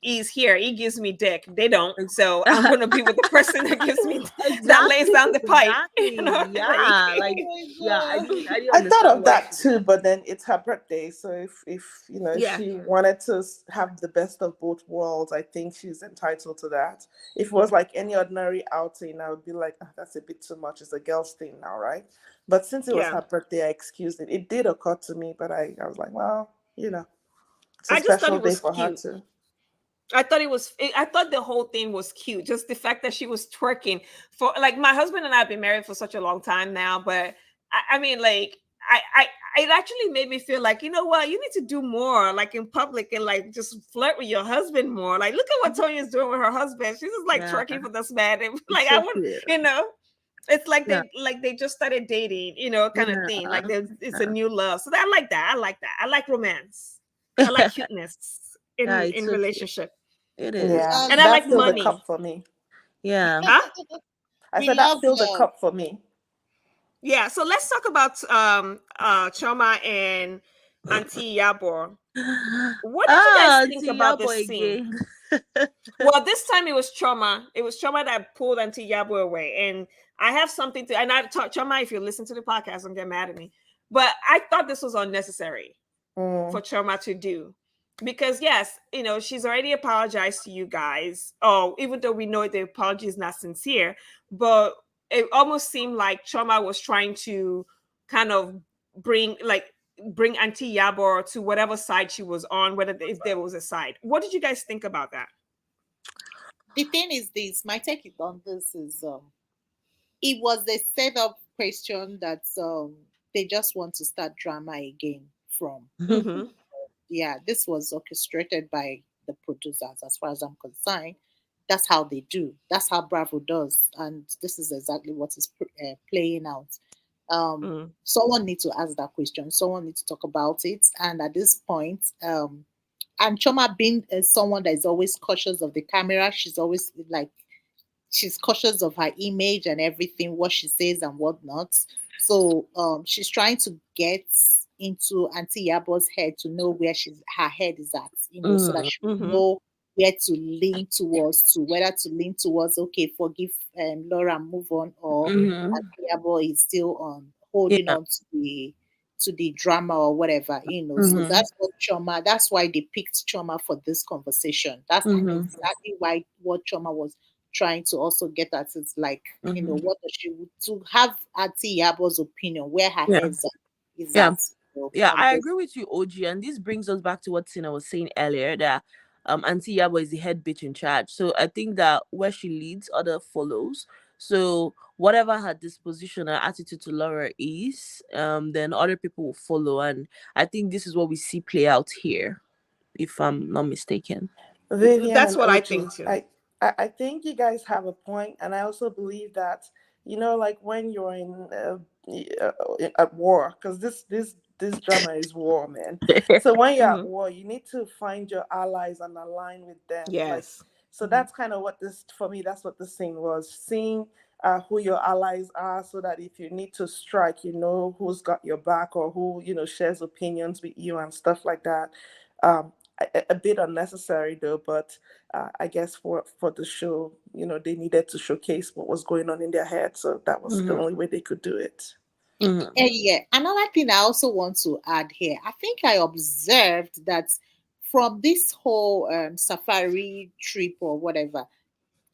he's here. He gives me dick. They don't. So I'm gonna be with the person that gives me that lays Exactly, down the pipe. exactly. Like Yeah, like, Oh my yeah, God. I didn't I thought understand of why that she. too, but then it's her birthday, so if yeah. she wanted to have the best of both worlds, I think she's entitled to that. If it was like any ordinary outing, I would be like, "Ah, that's a bit too much. It's a girl's thing now, right?" But since it was Yeah. her birthday, I excused it. It did occur to me, but I was like, well, it's a I just thought special it day was for her cute. too. I thought the whole thing was cute. Just the fact that she was twerking for like my husband and I have been married for such a long time now, but I mean like I it actually made me feel like, you know what, you need to do more like in public and like just flirt with your husband more. Like look at what Tonia's doing with her husband. She's just like Yeah, twerking for this man. And, it's like so I want, cute. it's like Yeah, they just started dating, kind of thing. yeah, Like it's a new love. So I like that. I like that. I like romance. I like cuteness yeah, in it's so cute. relationship. It is. Yeah, Love, And I that like filled the money. cup for me. Yeah. Huh? I we said that love filled the love. cup for me. Yeah. So let's talk about Choma and Auntie Yabor. What did you guys Ah, think about Tiyabo this scene? again. Well, this time it was Choma. It was Choma that pulled Auntie Yabor away. And I have something to, and I talk Choma, if you listen to the podcast, don't get mad at me. But I thought this was unnecessary for Mm. Choma to do. Because yes, she's already apologized to you guys. Oh, even though we know the apology is not sincere, but it almost seemed like Choma was trying to kind of bring like bring Auntie Yabor to whatever side she was on, whether if there was a side. What did you guys think about that? The thing is this, my take on this is it was a set up question that they just want to start drama again from. Mm-hmm. Yeah, this was orchestrated by the producers as far as I'm concerned. That's how they do. That's how Bravo does. And this is exactly what is playing out. Mm. Someone needs to ask that question. Someone needs to talk about it. And at this point, and Choma being someone that is always cautious of the camera, she's always like she's cautious of her image and everything, what she says and whatnot. So she's trying to get into Auntie Yabo's head to know where her head is at, so that Mm, she will Mm-hmm. know where to lean towards, to whether to lean towards, okay, forgive Laura, move on, or mhm. Auntie Yabo is still on holding Yeah. on to the drama or whatever. So Mhm. that's why they picked Choma for this conversation. That's Mhm. exactly why what Choma was trying to also get at is like, Mhm. what does she to have Auntie Yabo's opinion, where her Yeah. head's at, is Yeah. at, Yeah, on I this. agree with you, OG, and this brings us back to what Tina was saying earlier that Auntie Yabo is the head bitch in charge. So I think that where she leads, other follows. So whatever her disposition or attitude to Laura is, then other people will follow. And I think this is what we see play out here, if I'm not mistaken. Vivian That's and what I OG. think too. I think you guys have a point, and I also believe that, like when you're at war, because this drama is war, man. So when you're at Mhm. war, you need to find your allies and align with them. Like, Yes. so that's kind of what this, for me, that's what the scene was. Seeing who your allies are, so that if you need to strike, you know who's got your back, or who shares opinions with you and stuff like that. A bit unnecessary though, but I guess for the show, they needed to showcase what was going on in their head, so that was the Mhm. only way they could do it. Mhm. Yeah, another thing I also want to add here, I think I observed that from this whole safari trip or whatever,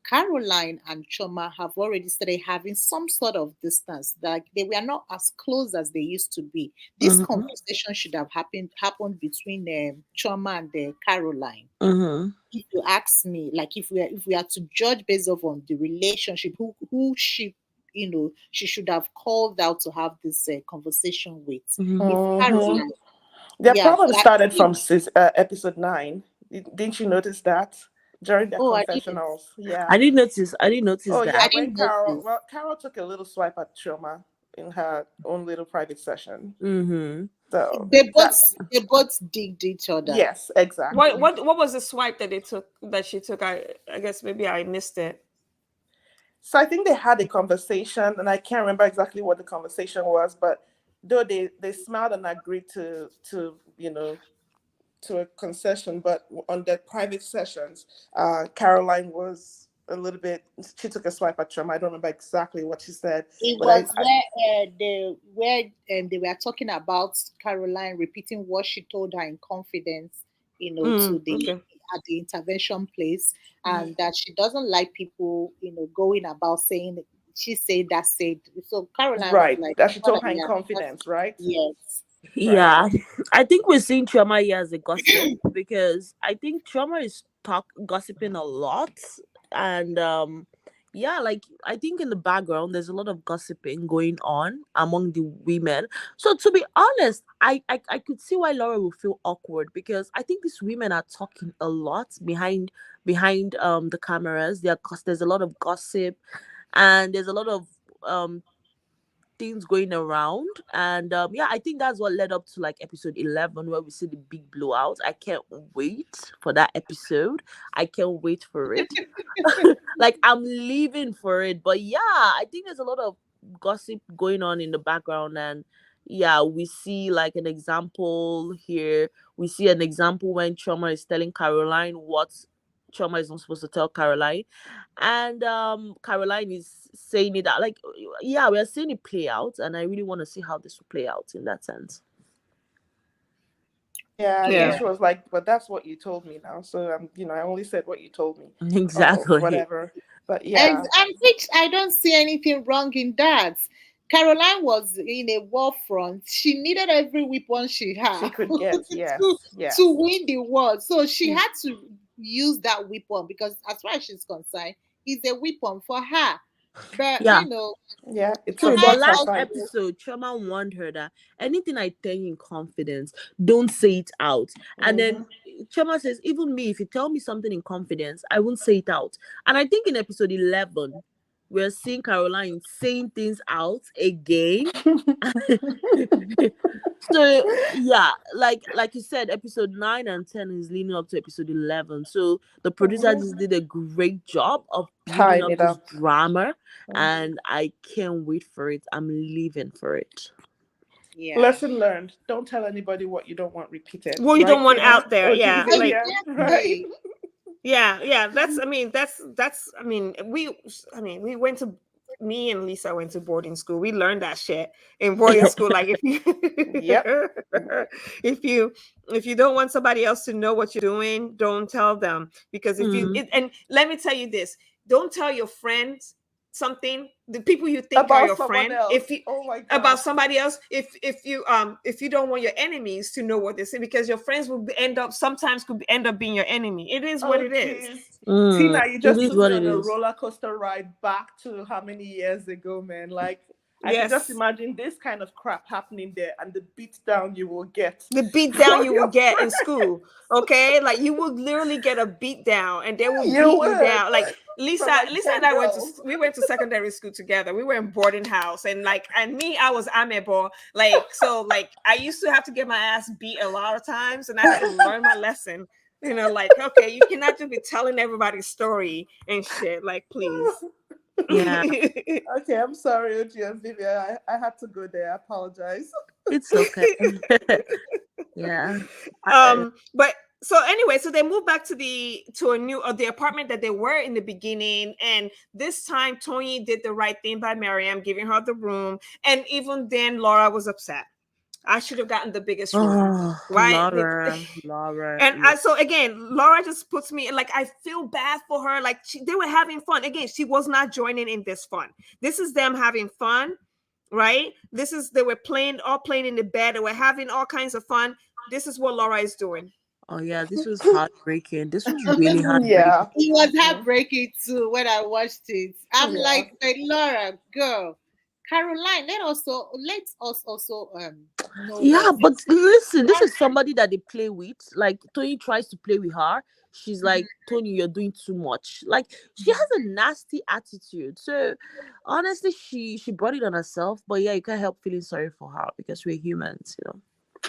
Caroline and Choma have already started having some sort of distance. Like they were not as close as they used to be. This Mhm. conversation should have happened between Choma and Caroline. Mhm. If you ask me, like if we are to judge based off on the relationship, who she she should have called out to have this conversation with. Mhm. If Hmm. Caroline, Their yeah, problem but I started think, from episode 9. Didn't you notice that during their oh, I didn't, confessionals? Yeah. I didn't notice. I didn't notice Oh I yeah, that. when didn't Carol, notice. well, Carol took a little swipe at Choma in her own little private session. Mhm. So They that, both digged each other. yes, What exactly. what what was the swipe that she took? I guess maybe I missed it. So I think they had a conversation, and I can't remember exactly what the conversation was, but though they smiled and agreed to a concession, but on their private sessions, Caroline was a little bit. She took a swipe at Trump. I don't remember exactly what she said, It but was I where they were talking about Caroline repeating what she told her in confidence, to the Okay. at the intervention place, and that she doesn't like people, going about saying she said that said. So Caroline was right, like, that she told her in yeah, confidence, right? yes, Right. Yeah, I think we're seeing Trauma here as a gossip because I think Trauma is gossiping a lot, and yeah, like I think in the background there's a lot of gossiping going on among the women. So to be honest, I could see why Laura will feel awkward because I think these women are talking a lot behind the cameras. There's a lot of gossip, and there's a lot of um things going around, and yeah, I think that's what led up to like episode 11 where we see the big blowout. I can't wait for that episode. I can't wait for it. Like I'm living for it. But yeah, I think there's a lot of gossip going on in the background, and yeah, we see like an example here. We see an example when Trauma is telling Caroline what Trauma is not supposed to tell Caroline, and Caroline is saying it out like, yeah, we're seeing it play out, and I really want to see how this will play out in that sense. Yeah, I think Yeah. she was like, but that's what you told me now. So I only said what you told me, or Exactly. whatever. But yeah, and which I don't see anything wrong in that. Caroline was in a war front. She needed every weapon she she had could get, to yes, yes. win the war. So she had to use that weapon because, as far as she's concerned, it's a weapon for her. But Yeah. Yeah, it's True, Caroline but about her last fight. also, episode, Choma warned her that anything I tell you in confidence, don't say it out. And Hmm. then Choma says, even me, if you tell me something in confidence, I won't say it out. And I think in episode 11, we're seeing Caroline saying things out again. So yeah, like you said, episode 9 and 10 is leading up to episode 11. So the producer Hmm. just did a great job of building Tying up it this up. drama, Mhm. and I can't wait for it. I'm living for it. yeah. Lesson learned: don't tell anybody what you don't want repeated. Well, you don't Right, want Vivian? out there. OG Yeah. Like, Vivian, right? Exactly. yeah. That's. We went to. Me and Lisa went to boarding school. We learned that shit in boarding school. Like if you, Yep. if you, if you don't want somebody else to know what you're doing, don't tell them. Because if you, Mm, and let me tell you this: don't tell your friends something, the people you think are About your someone friend, else. if you Oh my about god. somebody else, if you don't want your enemies to know what they say, because your friends will end up sometimes end up being your enemy. It is what Oh it is. jeez. Tina, you It just is took me what on it a is. roller coaster ride back to how many years ago, man. Like I could just Yes. imagine this kind of crap happening there and the beat down you will get The beat down from you will your get in friend. school, okay? Like you will literally get a beat down, and they will You beat you would down. Like from Lisa, like Lisa 10 and I girls. we went to secondary school together. We were in boarding house, and me, I was amebo. Like I used to have to get my ass beat a lot of times, and I had to learn my lesson. Like, okay, you cannot just be telling everybody's story and shit. Like, please. Yeah, Okay, I'm sorry, OG and Vivian. I had to go there. I apologize. it's okay. Yeah. But so anyway, so they moved back to the apartment that they were in the beginning, and this time Tony did the right thing by Miriam, giving her the room, and even then Laura was upset. I should have gotten the biggest room, Oh, right? Laura. And so again, Laura just puts me like, I feel bad for her. Like they were having fun. Again, she was not joining in this fun. This is them having fun, right? They were playing in the bed. They were having all kinds of fun. This is what Laura is doing. Oh yeah, this was heartbreaking. This was really heartbreaking. Yeah. It was Yeah. heartbreaking too when I watched it. I'm Yeah. like Laura, girl, Caroline. Let us also know Yeah, what but listen, this that. is somebody that they play with. Like Tony tries to play with her. She's like, Tony, you're doing too much. Like she has a nasty attitude. So honestly, she brought it on herself. But yeah, you can't help feeling sorry for her because we're humans.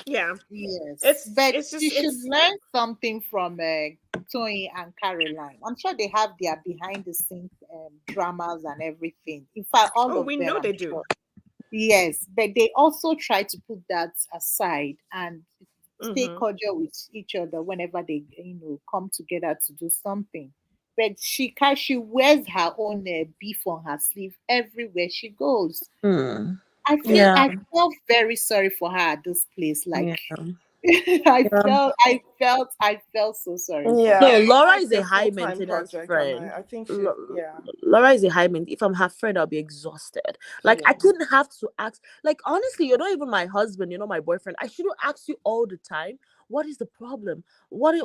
Yeah. Yes, It's but it's she just should it's learn something from Tony and Caroline. I'm sure they have their behind the scenes dramas and everything. In fact, all oh, of we them, know I'm they do. sure. Yes, but they also try to put that aside and stay Mm-hmm. cordial with each other whenever they, come together to do something. But she wears her own beef on her sleeve everywhere she goes. Hmm. Yeah. Yeah, I felt very sorry for her at this place. yeah, Like yeah. I felt so sorry for Yeah. her. No, More Laura like is a a high full-time maintenance project, and friend. I think she, L- yeah. Laura is a high maintenance. If I'm her friend, I'll be exhausted. Like I Yeah. couldn't have to ask. Like honestly, you're not even my husband. You're not my boyfriend. I shouldn't ask you all the time. What is the problem? What?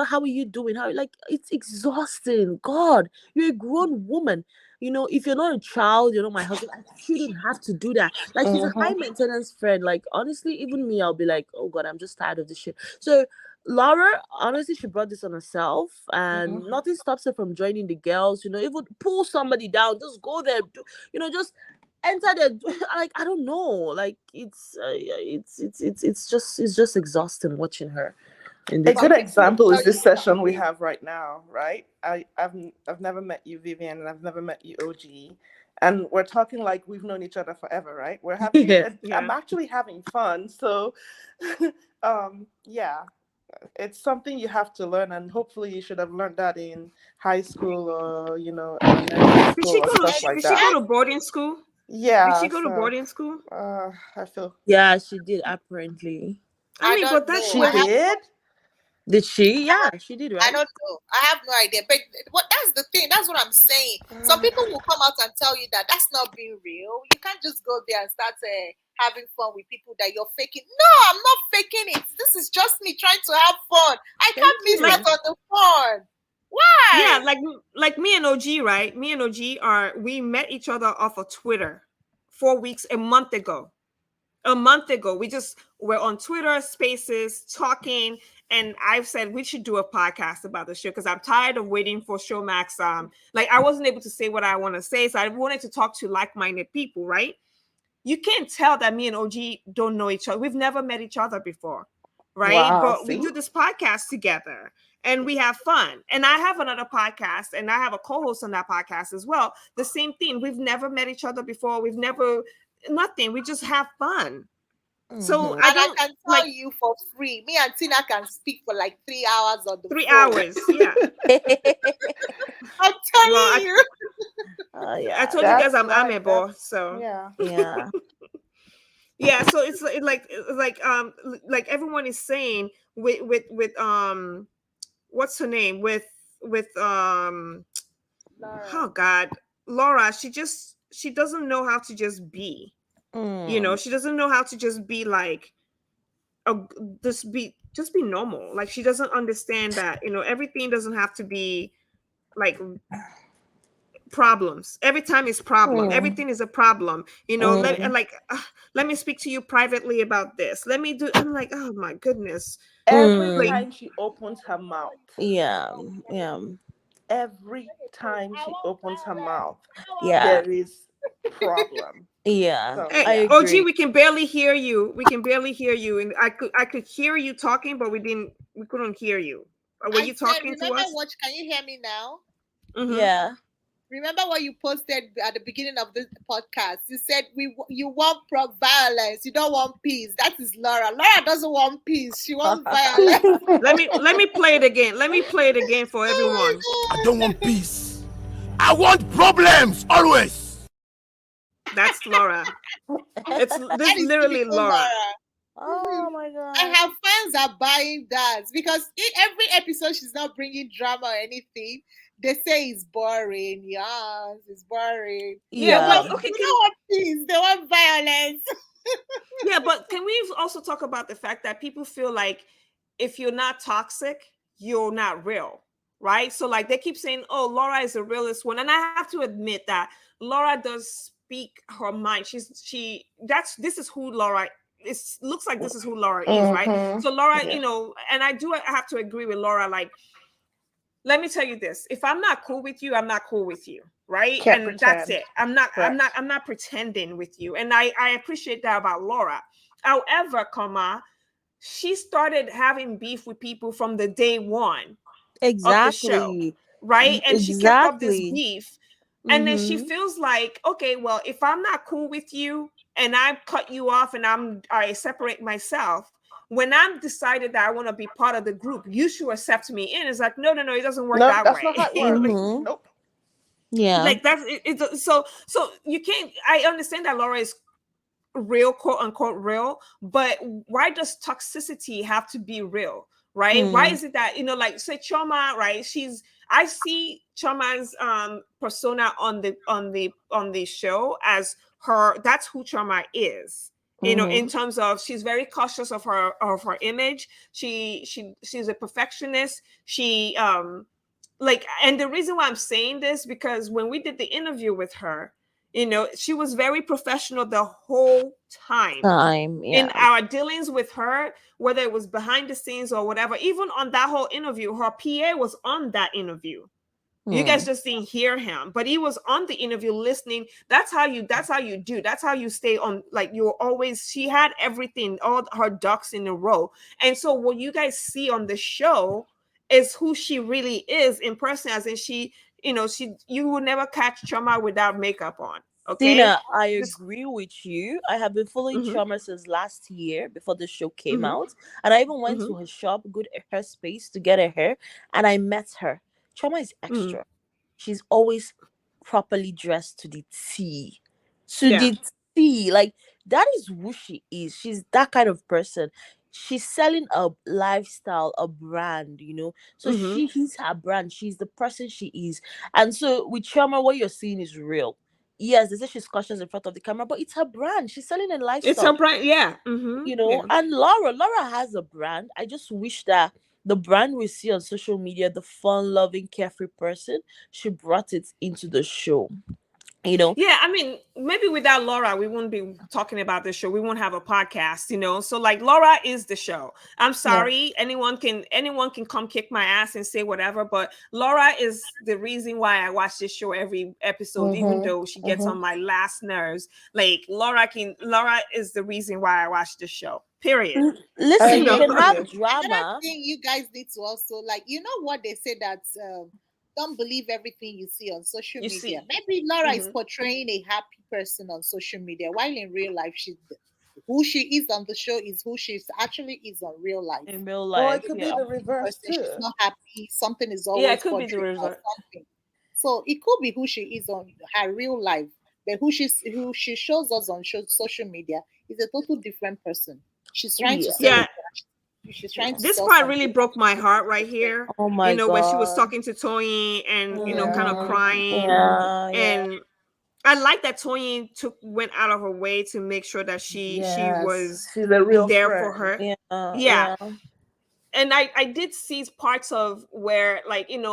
How are you doing? How like it's exhausting. God, you're a grown woman. If you're not a child, you're not my husband. I shouldn't have to do that. Like she's a high Mm-hmm. maintenance friend. Like honestly, even me, I'll be like, oh God, I'm just tired of this shit. So Laura, honestly, she brought this on herself, and Mm-hmm. nothing stops her from joining the girls. Even pull somebody down, just go there, just enter the like I don't know, like it's just exhausting watching her in A this. good Some people will example is tell this you session we something. have right now, right? I've never met you, Vivian, and I've never met you, OG, and we're talking like we've known each other forever, right? Yeah. I'm Yeah. actually having fun, so yeah, it's something you have to learn, and hopefully you should have learned that in high school or elementary Did school she or go to stuff like did she that. go to Exactly. boarding school? Did Yeah, she go to so boarding school? I feel Yeah, she did apparently. I I mean, but don't that's know. she what did. Did she? Yeah, she did, I right? don't know. I have no idea. But what that's the thing. That's what I'm saying. Some Uh, people will come out and tell you that that's not being real. You can't just go there and start having fun with people that you're faking. No, I'm not faking it. This is just me trying to have fun. I Thank can't miss like out you. on the fun. yeah, Why? like me and OG, right? Me and OG we met each other off of Twitter 4 weeks, a month ago. A month ago, we just were on Twitter Spaces talking, and I've said we should do a podcast about the show because I'm tired of waiting for Showmax. Like I wasn't able to say what I want to say, so I wanted to talk to like-minded people, right? You can't tell that me and OG don't know each other. We've never met each other before, right? Wow. But we See. do this podcast together and we have fun. And I have another podcast and I have a co-host on that podcast as well. The same thing. We've never met each other before. We've never nothing. We just have fun. So Mm-hmm. I And I don't can like tell you for free. Me and Tina can speak for like 3 hours on the three phone. hours. Yeah. I'm Well, telling you. Oh I yeah, told you guys That's I'm why. amiable. That's So yeah. yeah. yeah, so it's like everyone is saying with what's her name with Laura. oh god, Laura, she doesn't know how to just be. She doesn't know how to just be like a just be normal. Like she doesn't understand that, everything doesn't have to be like problems. Every time is problem. Everything is a problem. Let me speak to you privately about this. Let me do. I'm like, oh my goodness. Every Like, time she opens her mouth. Yeah. Yeah. Every time she opens her mouth, Yeah. there is problem. Yeah. So I hey, yeah. agree. we can barely hear you. We can barely hear you, and I could hear you talking, but we couldn't hear you. Were I you said, talking to remember us? what? Can you hear me now? Mm-hmm. Yeah. Remember what you posted at the beginning of this podcast? You said you want violence. You don't want peace. That is Laura. Laura doesn't want peace. She wants violence. Let me play it again. Let me play it again for everyone. I don't want peace. I want problems always. That's Laura. It's this That is literally typical Laura. Laura. Oh my And god. her fans are buying that because in every episode she's not bringing drama or anything. They say it's boring. Yes, it's boring. Yeah, They Yeah. but want, okay, they don't want peace. They want violence. yeah, but can we also talk about the fact that people feel like if you're not toxic, you're not real, right? So like they keep saying, "Oh, Laura is the realest one," and I have to admit that Laura does speak her mind. This is who Laura. It looks like this is who Laura is, right? Mhm. So Laura, Yeah. and I have to agree with Laura. Like, let me tell you this: if I'm not cool with you, I'm not cool with you, right? Can't And that's pretend. it. Correct. I'm not pretending with you, and I appreciate that about Laura. However, she started having beef with people from the day one of the show, Exactly. right? And she kept up this Exactly. beef, and then she Mm-hmm. feels like, okay, well, if I'm not cool with you and I cut you off and I separate myself, when I'm decided that I want to be part of the group, you should accept me in. It's like, no, no, no, it doesn't work No, that that's not how way. it works. Mm-hmm. Nope. Yeah. Like that's so you can't. I understand that Laura is real, quote unquote real, but why does toxicity have to be real, right? Why Mm. is it that, like, say Choma, right? I see Choma's persona on the show as her. That's who Choma is, in Mm-hmm. terms of she's very cautious of her image. She's a perfectionist. She like, and the reason why I'm saying this, because when we did the interview with her, she was very professional the whole time Time. in Yeah. our dealings with her, whether it was behind the scenes or whatever. Even on that whole interview, her PA was on that interview. You guys Mm. just didn't hear him, but he was on the interview listening. That's how you stay on. Like, you're always, she had everything, all her ducks in a row. And so what you guys see on the show is who she really is in person, as in you will never catch Choma without makeup on. Okay. Tina, I This agree with you. I have been following mm-hmm, Trauma since last year before the show came mm-hmm, out. And I even went mm-hmm, to her shop, good hair space to get her hair. And I met her. Trauma is mm-hmm. extra. She's always properly dressed to the T. To Yeah. the T. Like, that is who she is. She's that kind of person. She's selling a lifestyle, a brand. So Mm-hmm. she's her brand. She's the person she is. And so with Trauma, what you're seeing is real. Yes, they say she's cautious in front of the camera, but it's her brand. She's selling a It's her lifestyle, brand. Yeah. Mm-hmm. Yeah. And Laura has a brand. I just wish that the brand we see on social media, the fun loving, carefree person, she brought it into the show. You know? Yeah, I mean, maybe without Laura, we wouldn't be talking about the show. We won't have a podcast. So like Laura is the show. I'm Yeah. sorry, anyone can come kick my ass and say whatever, but Laura is the reason why I watch this show every episode, even Mhm. though she gets Mhm. on my last nerves. Like Laura is the reason why I watch this show. Period. I Listen, you agree No. can with have you. Another drama. thing you guys need to also, like, you know what they say that don't believe everything you see on social You media. see. Maybe Laura is Mhm. portraying a happy person on social media, while in real life, who she is on the show is who she actually is on real life. In real Or it life. could be Yeah. the reverse Person, she's too. not happy. Something is Yeah, it always could be the bothering her, result. something. So it could be who she is on her real life, but who she shows us on social media is a total different person. She's trying to Yeah. sell a Yeah, brand. She's trying to This sell part really something. broke my heart right here. Oh my When she was god. talking to Tony and kind of Mhm. crying, Yeah. and I like that Tony went out of her way to make sure that she Yes, was she's a real there for friend. her. Yeah. Yeah, Yeah. and I did see parts of where, like, and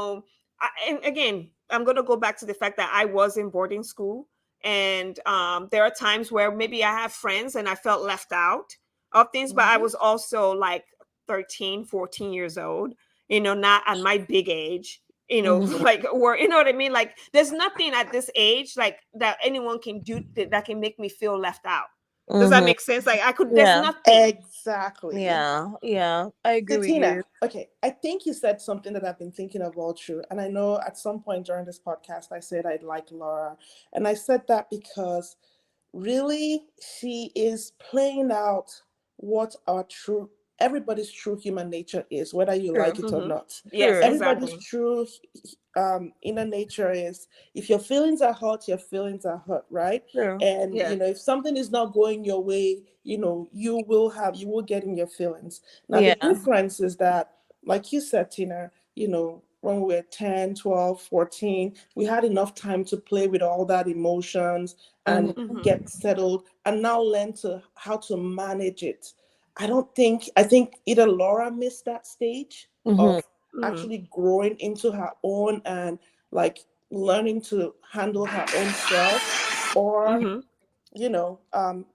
again, I'm gonna go back to the fact that I was in boarding school, and there are times where maybe I have friends and I felt left out of things, but I Mhm. was also like 13, 14 years old, not at my big age, Mhm. like, or what I mean, like there's nothing at this age like that anyone can do that can make me feel left out. Does that Mhm. make sense? Like, there's Yeah. nothing. Exactly. Yeah. Yeah. I agree So, with Tina, you. okay, I think you said something that I've been thinking of all through. And I know at some point during this podcast, I said I'd like Laura. And I said that because really she is playing out what our true, everybody's true human nature is, whether you like True. it or not. Yes, True. Everybody's exactly. true inner nature is, if your feelings are hurt, your feelings are hurt, right? True. And Yes. if something is not going your way, you will get in your feelings. Now the Yeah. difference is that, like you said, Tina, when we were 10, 12, 14, we had enough time to play with all that emotions and Mhm. Hmm. get settled and now learn to how to manage it. I think either Laura missed that stage Mhm. of Hmm. actually growing into her own and like learning to handle her own self, or Hmm.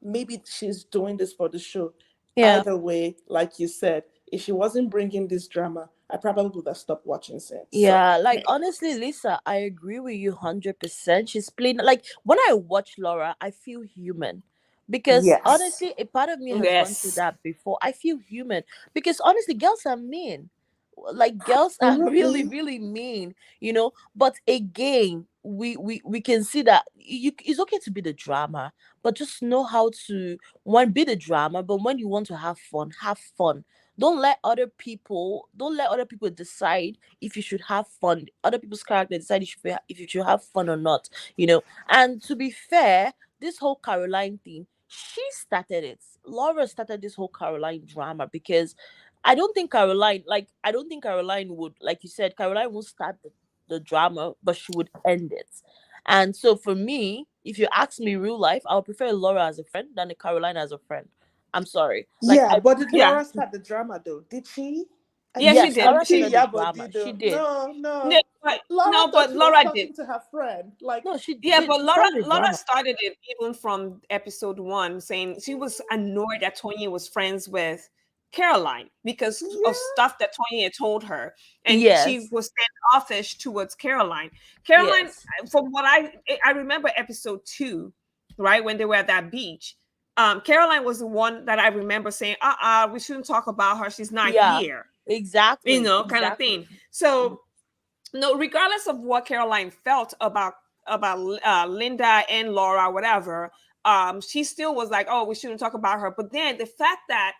maybe she's doing this for the show. Yeah. Either way, like you said, if she wasn't bringing this drama, I probably would have stopped watching since. So Yeah, like Yeah. honestly, Lisa, I agree with you 100%. She's playing like when I watch Laura, I feel human. Because yes. honestly, a part of me has gone through Yes. that before. I feel human. Because honestly, girls are mean. Like girls are really, Absolutely. really mean. But again, we can see that it's okay to be the drama, but just know how to be the drama, but when you want to have fun, have fun. Don't let other people decide if you should have fun. Other people's character decide if you should have fun or not. And to be fair, this whole Caroline thing, she started it. Laura started this whole Caroline drama because I don't think Caroline would, like you said, Caroline will start the drama, but she would end it. And so for me, if you ask me real life, I would prefer Laura as a friend than a Caroline as a friend. I'm sorry. Like Yeah, I but did Yeah. Laura start the drama though? Did she? I Yes, she think Yes, did. Laura Auntie started the She Yabo drama. did She though. did. No, no, no. but Laura no, thought but she was Laura did. talking to her friend. Like, No, she Yeah, did. but She Laura started the Laura drama. started it even from episode one, saying she was annoyed that Tonya was friends with Caroline because of yeah, stuff that Tonya had told her, and she Yes. was standoffish towards Caroline. Caroline, Yes. from what I remember, episode two, right when they were at that beach. Caroline was the one that I remember saying, we shouldn't talk about her. She's not Yeah. here, Exactly. kind of Exactly. thing. So no, regardless of what Caroline felt about Linda and Laura, whatever, she still was like, "Oh, we shouldn't talk about her." But then the fact that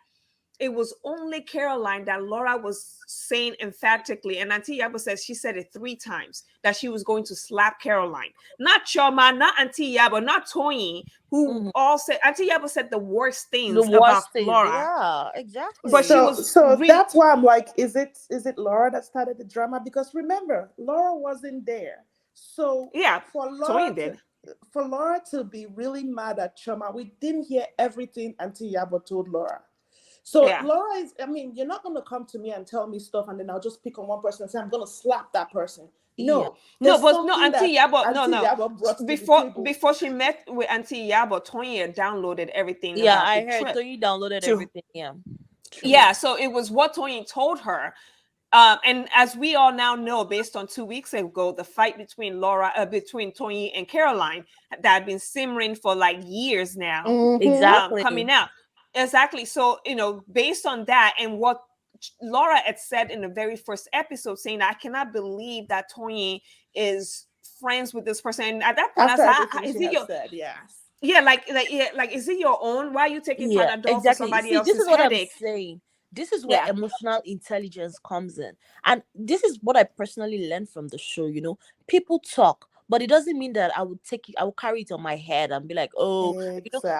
it was only Caroline that Laura was saying emphatically, and Auntie Yabo says she said it 3 times that she was going to slap Caroline, not Choma, not Auntie Yabo, not Tony, who Mhm. all said Auntie Yabo said the worst The things about worst things. Laura, Yeah. but she Exactly. so was so really, that's why I'm like, is it Laura that started the drama? Because remember, Laura wasn't there. So yeah, for Tony Laura to did, for Laura to be really mad at Choma, we didn't hear everything Auntie Yabo told Laura. So yeah. Laura is, I mean, you're not gonna come to me and tell me stuff and then I'll just pick on one person and say I'm gonna slap that person. Yeah. No, No, there's but no, something Auntie that Yabo, no, Auntie no. Yabo brought to the Before table. before she met with Auntie Yabo, Tonya downloaded everything Yeah, about the I heard. trip So you downloaded to, everything. Yeah. True. yeah. So it was what Tonya told her. And as we all now know, based on 2 weeks ago, the fight between Tonya and Caroline that had been simmering for like years now, Mm-hmm. Exactly. coming out. Exactly. So, based on that and what Laura had said in the very first episode, saying, I cannot believe that Tony is friends with this person. And at that point, I After said, everything is she it has your, said, yes. yeah, like, is it your own? Why are you taking Yeah, Panadol for exactly. somebody See, this else's is what I'm headache? saying. This is where Yeah. emotional intelligence comes in. And this is what I personally learned from the show. People talk, but it doesn't mean that I will carry it on my head and be like, oh,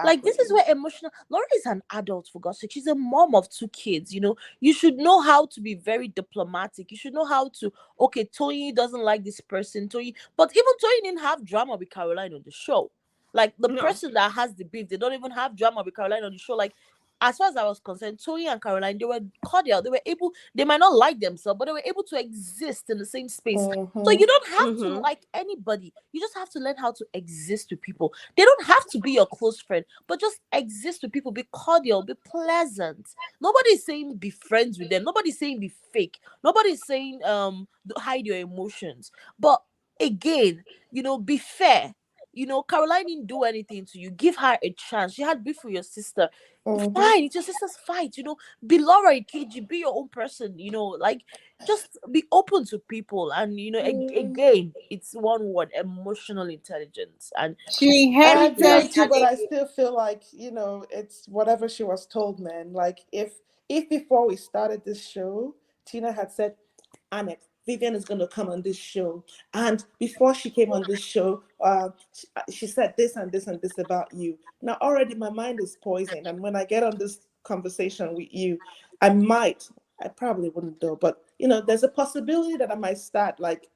like this is Exactly. where emotional. Laura is an adult, for God's sake. She's a mom of 2 kids. You should know how to be very diplomatic. You should know how to, okay, Tony doesn't like this person, Tony, but even Tony didn't have drama with Caroline on the show. Like the No. person that has the beef, they don't even have drama with Caroline on the show. Like, as far as I was concerned, Tony and Caroline, they were cordial. They might not like themselves, but they were able to exist in the same space. So Mm-hmm. you don't have to Mm-hmm. like anybody. You just have to learn how to exist with people. They don't have to be your close friend, but just exist with people. Be cordial, be pleasant. Nobody's saying be friends with them. Nobody's saying be fake. Nobody's saying hide your emotions. But again, be fair. Caroline didn't do anything to you. Give her a chance. She had beef with your sister. Mm-hmm. Fine, it's your sister's fight. Be Laura KG, be your own person. Like, just be open to people. And again, it's one word: emotional intelligence. And She I everything agree that. inherited with you, but an I still feel like, it's whatever she was told, man. Like if before we started this show, Tina had said, Annette, Vivian is going to come on this show. And before she came on this show, she said this and this and this about you. Now, already my mind is poisoned. And when I get on this conversation with you, I probably wouldn't though, but, there's a possibility that I might start like,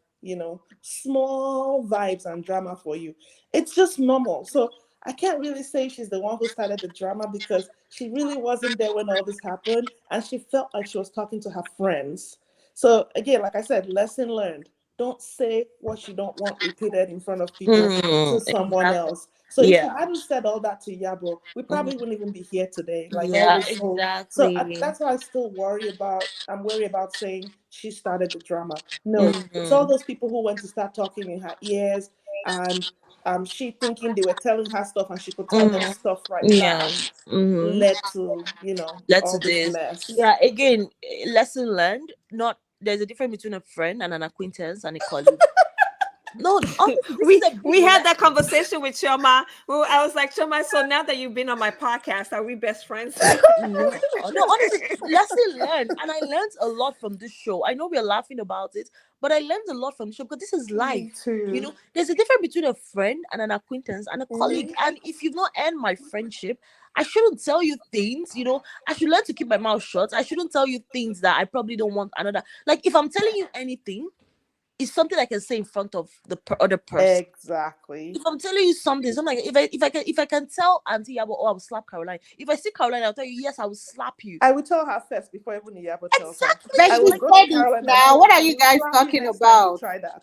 small vibes and drama for you. It's just normal. So I can't really say she's the one who started the drama because she really wasn't there when all this happened. And she felt like she was talking to her friends. So again, like I said, lesson learned. Don't say what you don't want repeated in front of people to someone Exactly. else. So if she Yeah. hadn't said all that to Yabo, we probably Mhm. wouldn't even be here today. Like all Yeah, this whole. So exactly. that's why I still worry about. I'm worried about saying she started the drama. No, it's all Mhm. those people who went to start talking in her ears, and she thinking they were telling her stuff and she could tell them Mhm. stuff right Yeah. back, Mhm. led to Let's all do this this. mess. Yeah. Again, lesson learned. Not There's a difference between a friend and an acquaintance and a colleague. No, honestly, this is we a big we had that lesson. conversation with Shoma. Well, I was like, Shoma, so now that you've been on my podcast, are we best friends? No, no, honestly, lesson learned. And I learned a lot from this show. I know we're laughing about it, but I learned a lot from the show because this is Me life. too. There's a difference between a friend and an acquaintance and a colleague. Mhm. And if you've not earned my friendship, I shouldn't tell you things. I should learn to keep my mouth shut. I shouldn't tell you things that I probably don't want another. Like, if I'm telling you anything, it's something I can say in front of the other person. Exactly. If I'm telling you something like, if I can tell Auntie Yabo, oh, I will slap Caroline. If I see Caroline, I'll tell you, yes, I will slap you. I would tell her first before even Iyabo tells her. But I Exactly. she will Like, go to said it Caroline and say, now. What are I you will guys slap you talking next time you about? try that.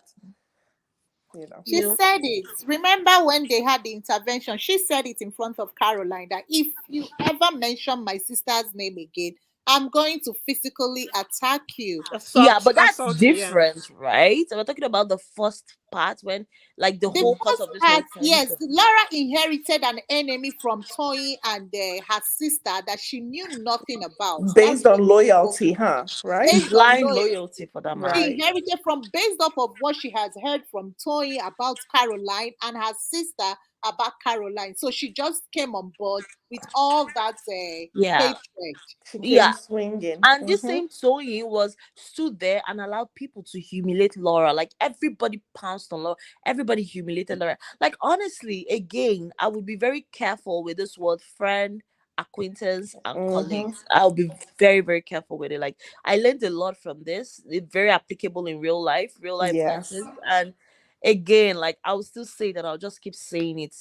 You know. She you know, said it. Remember when they had the intervention? She said it in front of Caroline that if you ever mention my sister's name again, I'm going to physically attack you. yeah, Assault, but that's assault you, yeah. different, right? So we're talking about the first part when, like, the The whole cause first of this part, whole yes, tension. Laura inherited an enemy from Toyi and her sister that she knew nothing about. That's Based what on the whole, loyalty, huh? Right? based on Blind loyalty. loyalty for that matter. She Right. inherited from based off of what she has heard from Toyi about Caroline and her sister about Caroline. So she just came on board with all that Yeah, hatred. She came yeah. swinging. And this Mm-hmm. same Toyin was stood there and allowed people to humiliate Laura. Like, everybody pounced on Laura. Everybody humiliated Laura. Like, honestly, again, I would be very careful with this word friend, acquaintance, and Mm-hmm. colleagues. I'll be very, very careful with it. Like, I learned a lot from this. It's very applicable in real life Yes. lessons. And again, like, I'll still say that, I'll just keep saying it,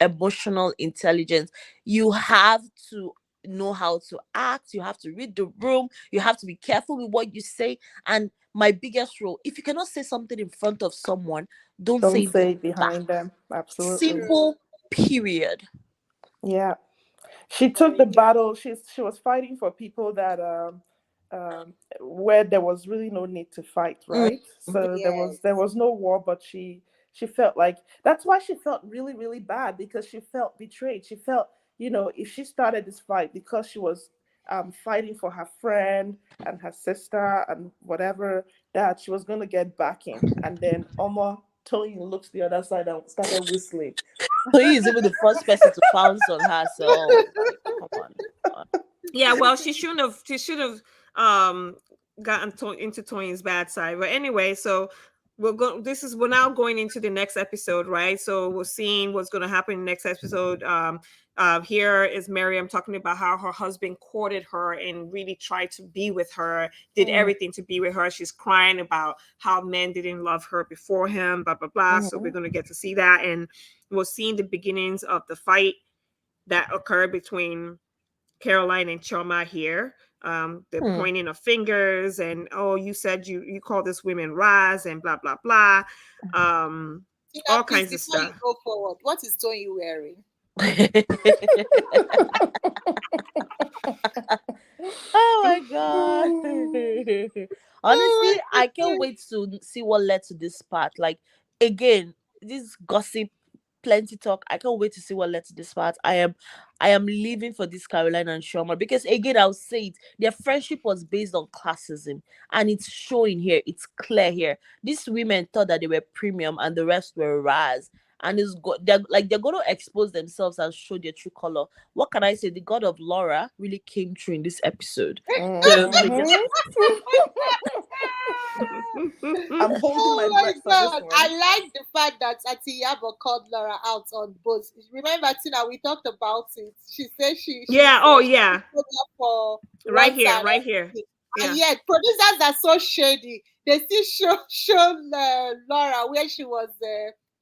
emotional intelligence. You have to know how to act, you have to read the room, you have to be careful with what you say. And my biggest rule, if you cannot say something in front of someone, don't say Don't it say back. behind them. Absolutely. True. Simple, period. Yeah. She took the battle. She was fighting for people that where there was really no need to fight, Mm. right? So Yes. there was no war, but she felt like that's why she felt really really bad because she felt betrayed. She felt if she started this fight because she was fighting for her friend and her sister and whatever that she was gonna get backing, and then Oma Tony looks the other side and started whistling. So he is even the first person to pounce on her. So, like, come on. Yeah, well, she should have um gotten into Toyin's bad side. But anyway, so we're now going into the next episode, right? So we're seeing what's going to happen in the next episode. Here is Miriam talking about how her husband courted her and really tried to be with her, did everything to be with her. She's crying about how men didn't love her before him, blah blah blah. So we're going to get to see that, and we're seeing the beginnings of the fight that occurred between Caroline and Choma here. The pointing of fingers and, oh, you said you call this women rise and blah blah blah. Tina, All please, kinds of before you stuff. go forward, what is Tony wearing? Oh my god. Honestly, I can't wait to see what led to this part. Like, again, this gossip, plenty talk. I can't wait to see what led to this part. I am living for this Caroline and Shoma, because again, I'll say it, their friendship was based on classism, and it's showing here, it's clear here. These women thought that they were premium and the rest were Raz. And they're going to expose themselves and show their true color. What can I say? The god of Laura really came through in this episode. So Mhm. I'm holding my Oh my breath for this god, I one. like the fact that Auntie Yabo called Laura out on both. Remember, Tina, we talked about it. She said Yeah. Oh she's yeah. for Right water here. and Right here. everything. And Yeah. yet, producers are so shady. They still show Laura where she was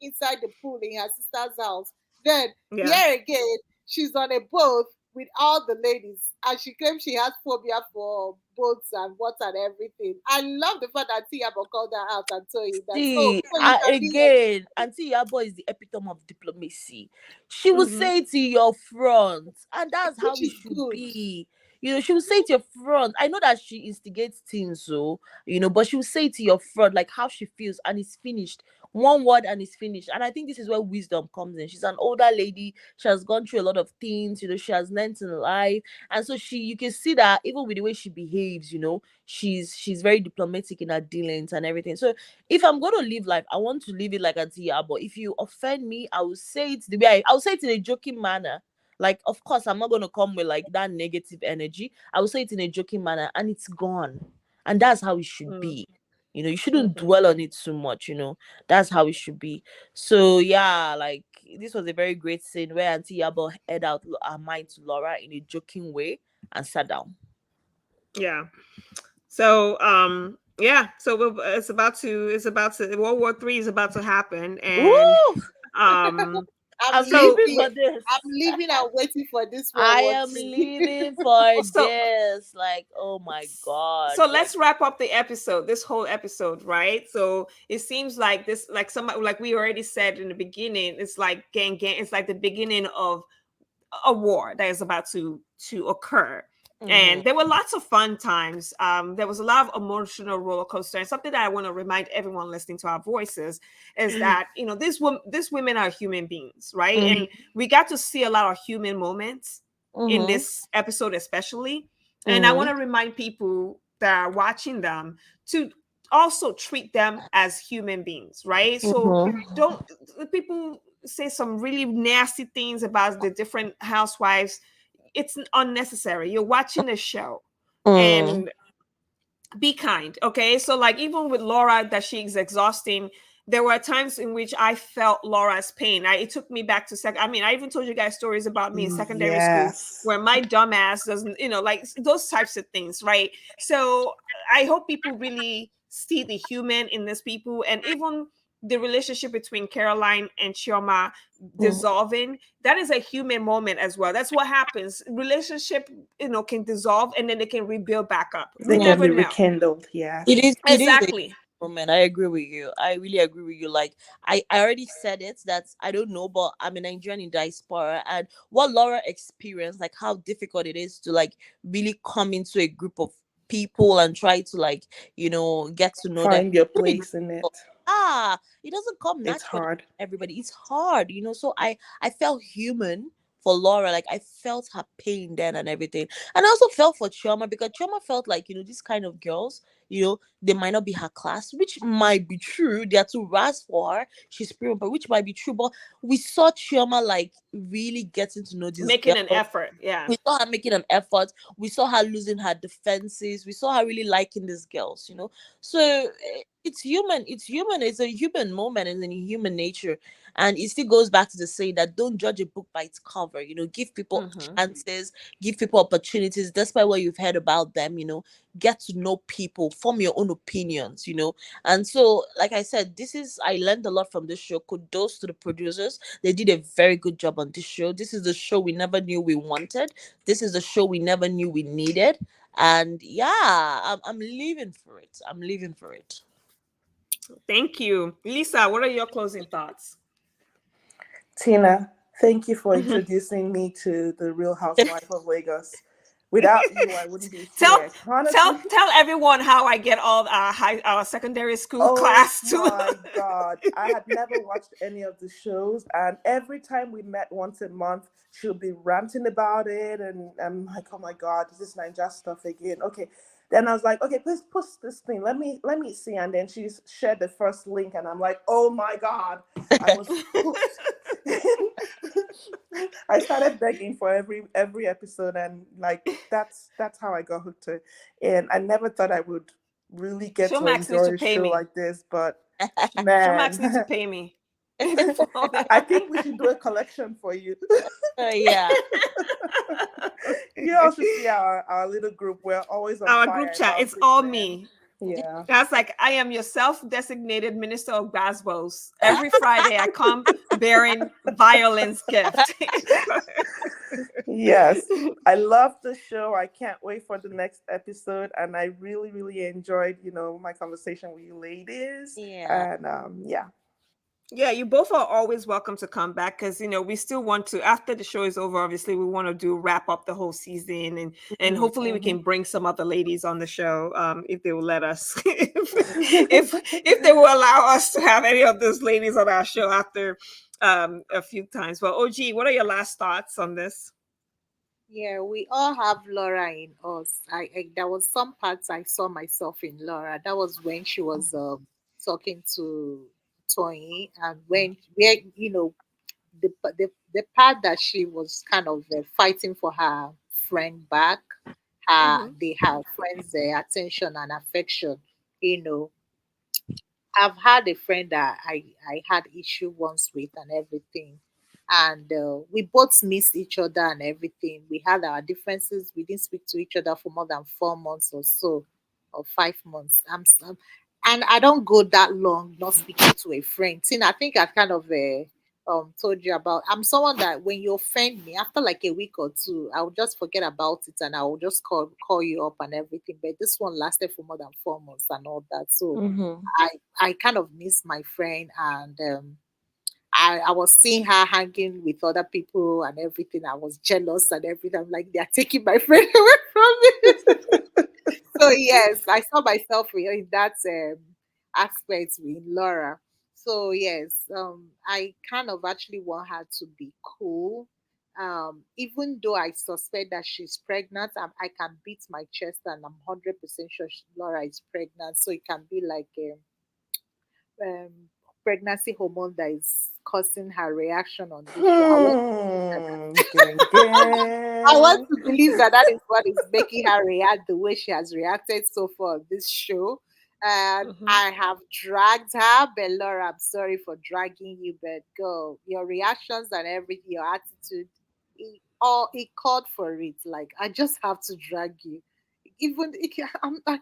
inside the pool in her sister's house. Then Yeah. here again, she's on a boat with all the ladies, and she claims she has phobia for boats and water and everything. I love the fact that Tia called her out and told you that. see, So you can be like, again, Auntie Yabo is the epitome of diplomacy. She will Mm-hmm. say it to your front, and that's how which it is should good. be. She will say it to your front. I know that she instigates things, so but she will say it to your front, like how she feels, and it's finished. One word and it's finished. And I think this is where wisdom comes in. She's an older lady. She has gone through a lot of things. She has learned in life, and so you can see that even with the way she behaves, she's very diplomatic in her dealings and everything. So if I'm going to live life, I want to live it like Auntie Yabo. If you offend me, I will say it the way I will say it in a joking manner. Like, of course, I'm not going to come with like that negative energy. I will say it in a joking manner, and it's gone. And that's how it should be. You shouldn't Mm-hmm. dwell on it too much. That's how it should be. So yeah, like, this was a very great scene where Auntie Yabo head out her mind to Laura in a joking way and sat down. Yeah. So yeah. So it's about to World War III is about to happen, and Ooh, um I'm I'm so living leaving. for this. I'm leaving and waiting for this World I War am Three. living for so this. Like, oh my god. so Like, let's wrap up the episode, this whole episode, right? So it seems like this, like somebody, like we already said in the beginning, it's like gang, it's like the beginning of a war that is about to occur. mm-hmm, And there were lots of fun times. There was a lot of emotional roller coaster. And something that I want to remind everyone listening to our voices is that these women are human beings, right? mm-hmm, And we got to see a lot of human moments in mm-hmm, this episode, especially. And I want mm-hmm, to remind people that are watching them to also treat them as human beings, right? So mm-hmm, don't the people say some really nasty things about the different housewives. It's unnecessary. You're watching a show, mm, and be kind, okay? So like even with Laura, that she's exhausting, there were times in which I felt Laura's pain. It took me back to I even told you guys stories about me in secondary school Yes. where my dumbass doesn't, like those types of things, right? So I hope people really see the human in these people, and even the relationship between Caroline and Chioma mm. dissolving, that is a human moment as well. That's what happens. Relationship, can dissolve and then they can rebuild back up. We They Yeah. can never be know. rekindled. It Yes. is it is a Exactly. moment. I agree with you. I really agree with you. Like, I already said it, that I don't know, but I'm a Nigerian in diaspora, and what Laura experienced, like how difficult it is to like really come into a group of people and try to like, get to know them. Find your Really place in difficult. it. It doesn't come It's naturally hard. to everybody. It's hard. So I felt human for Laura. Like, I felt her pain then and everything. And I also felt for Chioma, because Chioma felt like, these kind of girls, they might not be her class, which might be true. They are too ras for her. She's pretty, but which might be true. But we saw Chioma like really getting to know this Making girl. an effort. Yeah. We saw her making an effort. We saw her losing her defenses. We saw her really liking these girls. So it's human. It's human. It's a human moment. It's in human nature. And it still goes back to the saying that don't judge a book by its cover. Give people chances, give people opportunities, despite what you've heard about them. Get to know people, form your own opinions. And so, like I said, I learned a lot from this show. Kudos to the producers. They did a very good job on this show. This is the show we never knew we wanted. This is the show we never knew we needed. And yeah, I'm living for it. I'm living for it. Thank you. Lisa, what are your closing thoughts? Tina, thank you for introducing me to the Real Housewife of Lagos. Without you, I wouldn't be tell here. Honestly, tell everyone how I get all our secondary school oh class to my God. I had never watched any of the shows, and every time we met once a month, she'll be ranting about it, and I'm like, oh my God, is this Niger stuff again? Okay. Then I was like, okay, please post this thing. Let me see. And then she shared the first link, and I'm like, oh my God, I was hooked. I started begging for every episode, and like that's how I got hooked to it. And I never thought I would really get to Showmax needs to enjoy a pay show me. like this, but Showmax needs to man, pay me. I think we should do a collection for you. Yeah. You all should see our little group. We're always on Our group fire chat, about it's this all man. me. Yeah. That's like I am your self-designated minister of Glasgows. Every Friday I come bearing violence gift. Yes, I love the show. I can't wait for the next episode, and I really, really enjoyed, my conversation with you ladies. Yeah. And yeah. Yeah, you both are always welcome to come back because we still want to, after the show is over, obviously we want to wrap up the whole season, and hopefully we can bring some other ladies on the show, if they will let us, if they will allow us to have any of those ladies on our show after a few times. Well, OG, what are your last thoughts on this? Yeah, we all have Laura in us. There was some parts I saw myself in Laura. That was when she was talking to Tony, and where the part that she was kind of fighting for her friend back, her friend's attention and affection. You know, I've had a friend that I had issue once with and everything. And we both missed each other and everything. We had our differences. We didn't speak to each other for more than 4 months or so, or 5 months. And I don't go that long not speaking to a friend. See, I think I kind of told you about. I'm someone that when you offend me, after like a week or two, I will just forget about it and I will just call you up and everything. But this one lasted for more than 4 months and all that. So Mm-hmm. I kind of miss my friend, and I was seeing her hanging with other people and everything. I was jealous and everything. I'm like, they're taking my friend away from me. So yes, I saw myself in that aspect with Laura. So yes, I kind of actually want her to be cool. Even though I suspect that she's pregnant, I can beat my chest and I'm 100% sure Laura is pregnant. So it can be like um, pregnancy hormone that is causing her reaction on this show. Gang, I want gang. to believe that that is what is making her react the way she has reacted so far on this show. And I have dragged her, but Laura, I'm sorry for dragging you, but girl, your reactions and everything, your attitude, it called for it. Like I just have to drag you. Even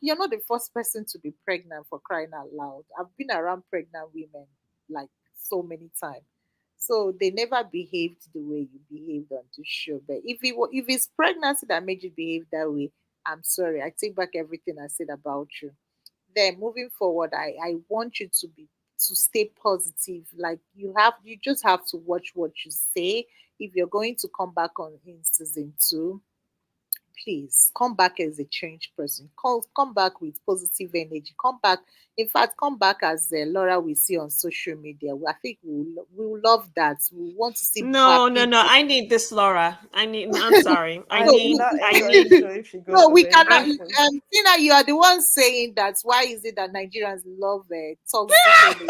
you're not the first person to be pregnant for crying out loud. I've been around pregnant women like so many times. So they never behaved the way you behaved on this show. But if it's pregnancy that made you behave that way, I'm sorry. I take back everything I said about you. Then moving forward, I want you to stay positive. Like you just have to watch what you say. If you're going to come back on in season 2, please come back as a changed person. Come back with positive energy. Come back. In fact, come back as Laura we see on social media. I think we will love that. We want to see No, no, happy. no. I need this, Laura. I'm sorry. I I No, will need. not I enjoy the need. show if she goes no, we away. cannot. I. Trust me. Tina, you are the one saying that. Why is it that Nigerians love toxic energy?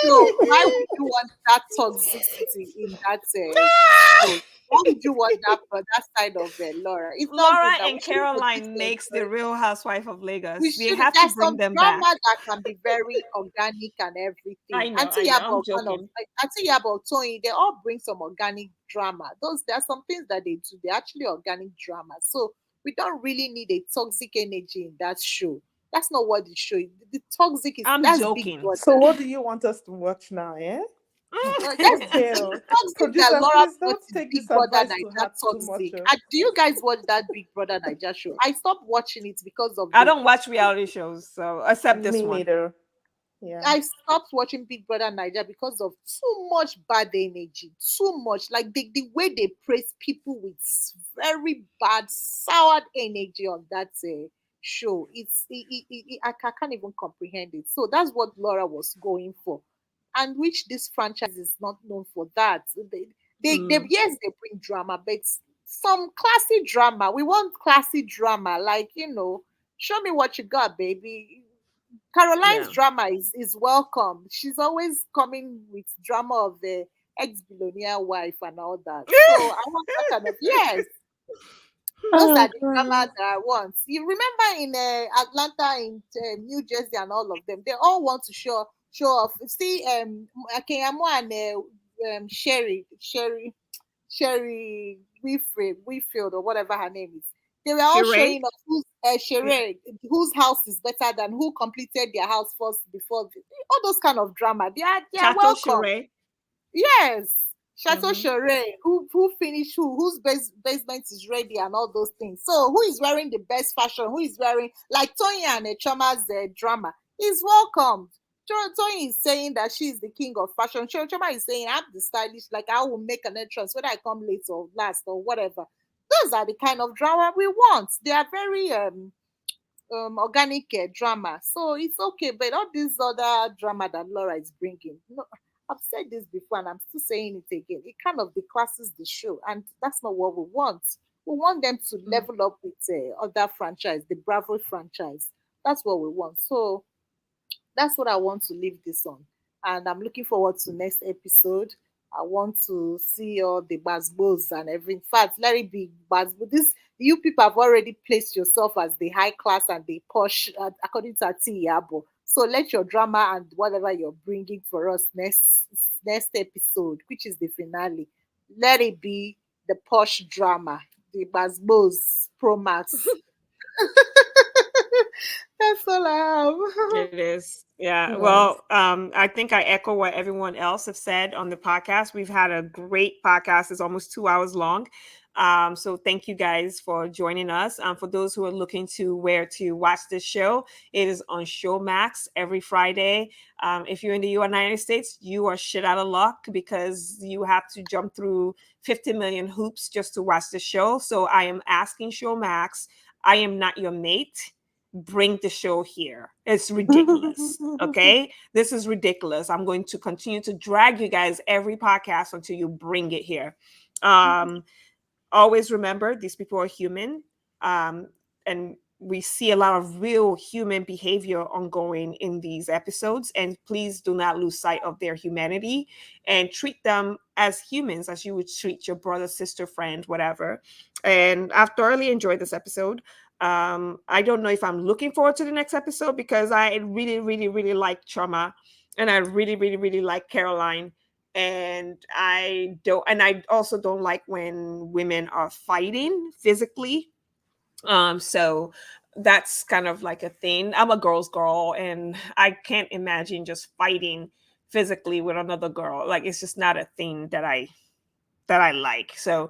So why would you want that toxicity in that show? Why would you want that for that side of Laura? It's not Laura good that we and shouldn't continue Caroline to makes the encourage. Real Housewife of We Lagos. We should. have to There's bring some them drama back. that can be very organic and everything. I know. Auntie I know. I'm Yabo kind of joking. like Auntie Yabo, Tony, they all bring some organic drama. Those there are some things that they do. They're actually organic drama. So we don't really need a toxic energy in that show. That's not what the show is. The toxic is I'm that's Big joking. Brother. So what do you want us to watch now, eh? That's Okay. the Oh. toxic that Producer, Laura please brought don't is take Big this Brother advice to Niger heart too much. toxic. Oh. Do you guys watch that Big Brother Niger show? I stopped watching it because of I the don't watch reality shows, so except this Me one. neither. Yeah. I stopped watching Big Brother Niger because of too much bad energy, too much. Like the way they praise people with very bad, soured energy on that show. I can't even comprehend it. So that's what Laura was going for, and which this franchise is not known for that. Mm, Yes, they bring drama, but some classy drama. We want classy drama, like show me what you got, baby. Caroline's yeah. drama is welcome. She's always coming with drama of the ex-billionaire wife and all that. So I want that kind of yes. Those Oh are the God. drama that I want. You remember in Atlanta, in New Jersey, and all of them, they all want to show off. See, Akenyamo and Sherry Whitfield or whatever her name is. They were all Sheree? showing off Yeah. Sherry, whose house is better than who completed their house first before all those kind of drama. They are Chateau welcome. Sheree. Yes. Chateau Mm-hmm. Sherry, who finished whose basement is ready and all those things. So who is wearing the best fashion? Who is wearing like Tony and Choma's drama is welcomed. Tony is saying that she is the king of fashion. Choma is saying I'm the stylish, like I will make an entrance whether I come late or last or whatever. Those are the kind of drama we want. They are very organic drama. So it's okay, but all this other drama that Laura is bringing, no, I've said this before and I'm still saying it again. It kind of declasses the show, and that's not what we want. We want them to Mm. level up with other franchise, the Bravo franchise. That's what we want. So that's what I want to leave this on. And I'm looking forward to next episode. I want to see all the basbos and everything. In fact, let it be basbo. This you people have already placed yourself as the high class and the posh, according to Ati Yabo. So let your drama and whatever you're bringing for us next episode, which is the finale, let it be the posh drama, the basbos pro max. That's all I have. It is. Yeah. Yes. Well, I think I echo what everyone else have said on the podcast. We've had a great podcast. It's almost 2 hours long. So thank you guys for joining us. For those who are looking to where to watch this show, it is on Showmax every Friday. If you're in the United States, you are shit out of luck because you have to jump through 50 million hoops just to watch the show. So I am asking Showmax, I am not your mate, bring the show here. It's ridiculous. Okay. This is ridiculous. I'm going to continue to drag you guys every podcast until you bring it here. Um, Always remember these people are human. And we see a lot of real human behavior ongoing in these episodes. And please do not lose sight of their humanity and treat them as humans as you would treat your brother, sister, friend, whatever. And I've thoroughly enjoyed this episode. I don't know if I'm looking forward to the next episode because I really, really, really like Trauma, and I really, really, really like Caroline. And I also don't like when women are fighting physically. So that's kind of like a thing. I'm a girl's girl, and I can't imagine just fighting physically with another girl. Like it's just not a thing that I like. So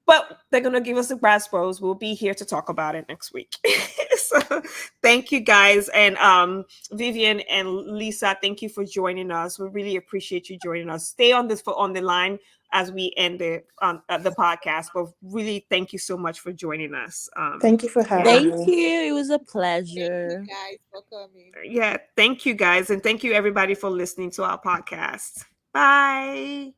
but they're gonna give us the brass bros. We'll be here to talk about it next week. So thank you guys, and Vivian and Lisa, thank you for joining us. We really appreciate you joining us. Stay on the line as we end the podcast. But really, thank you so much for joining us. Thank you for having Thank me. you. It was a Thank you pleasure. guys for coming. Yeah, thank you guys, and thank you everybody for listening to our podcast. Bye.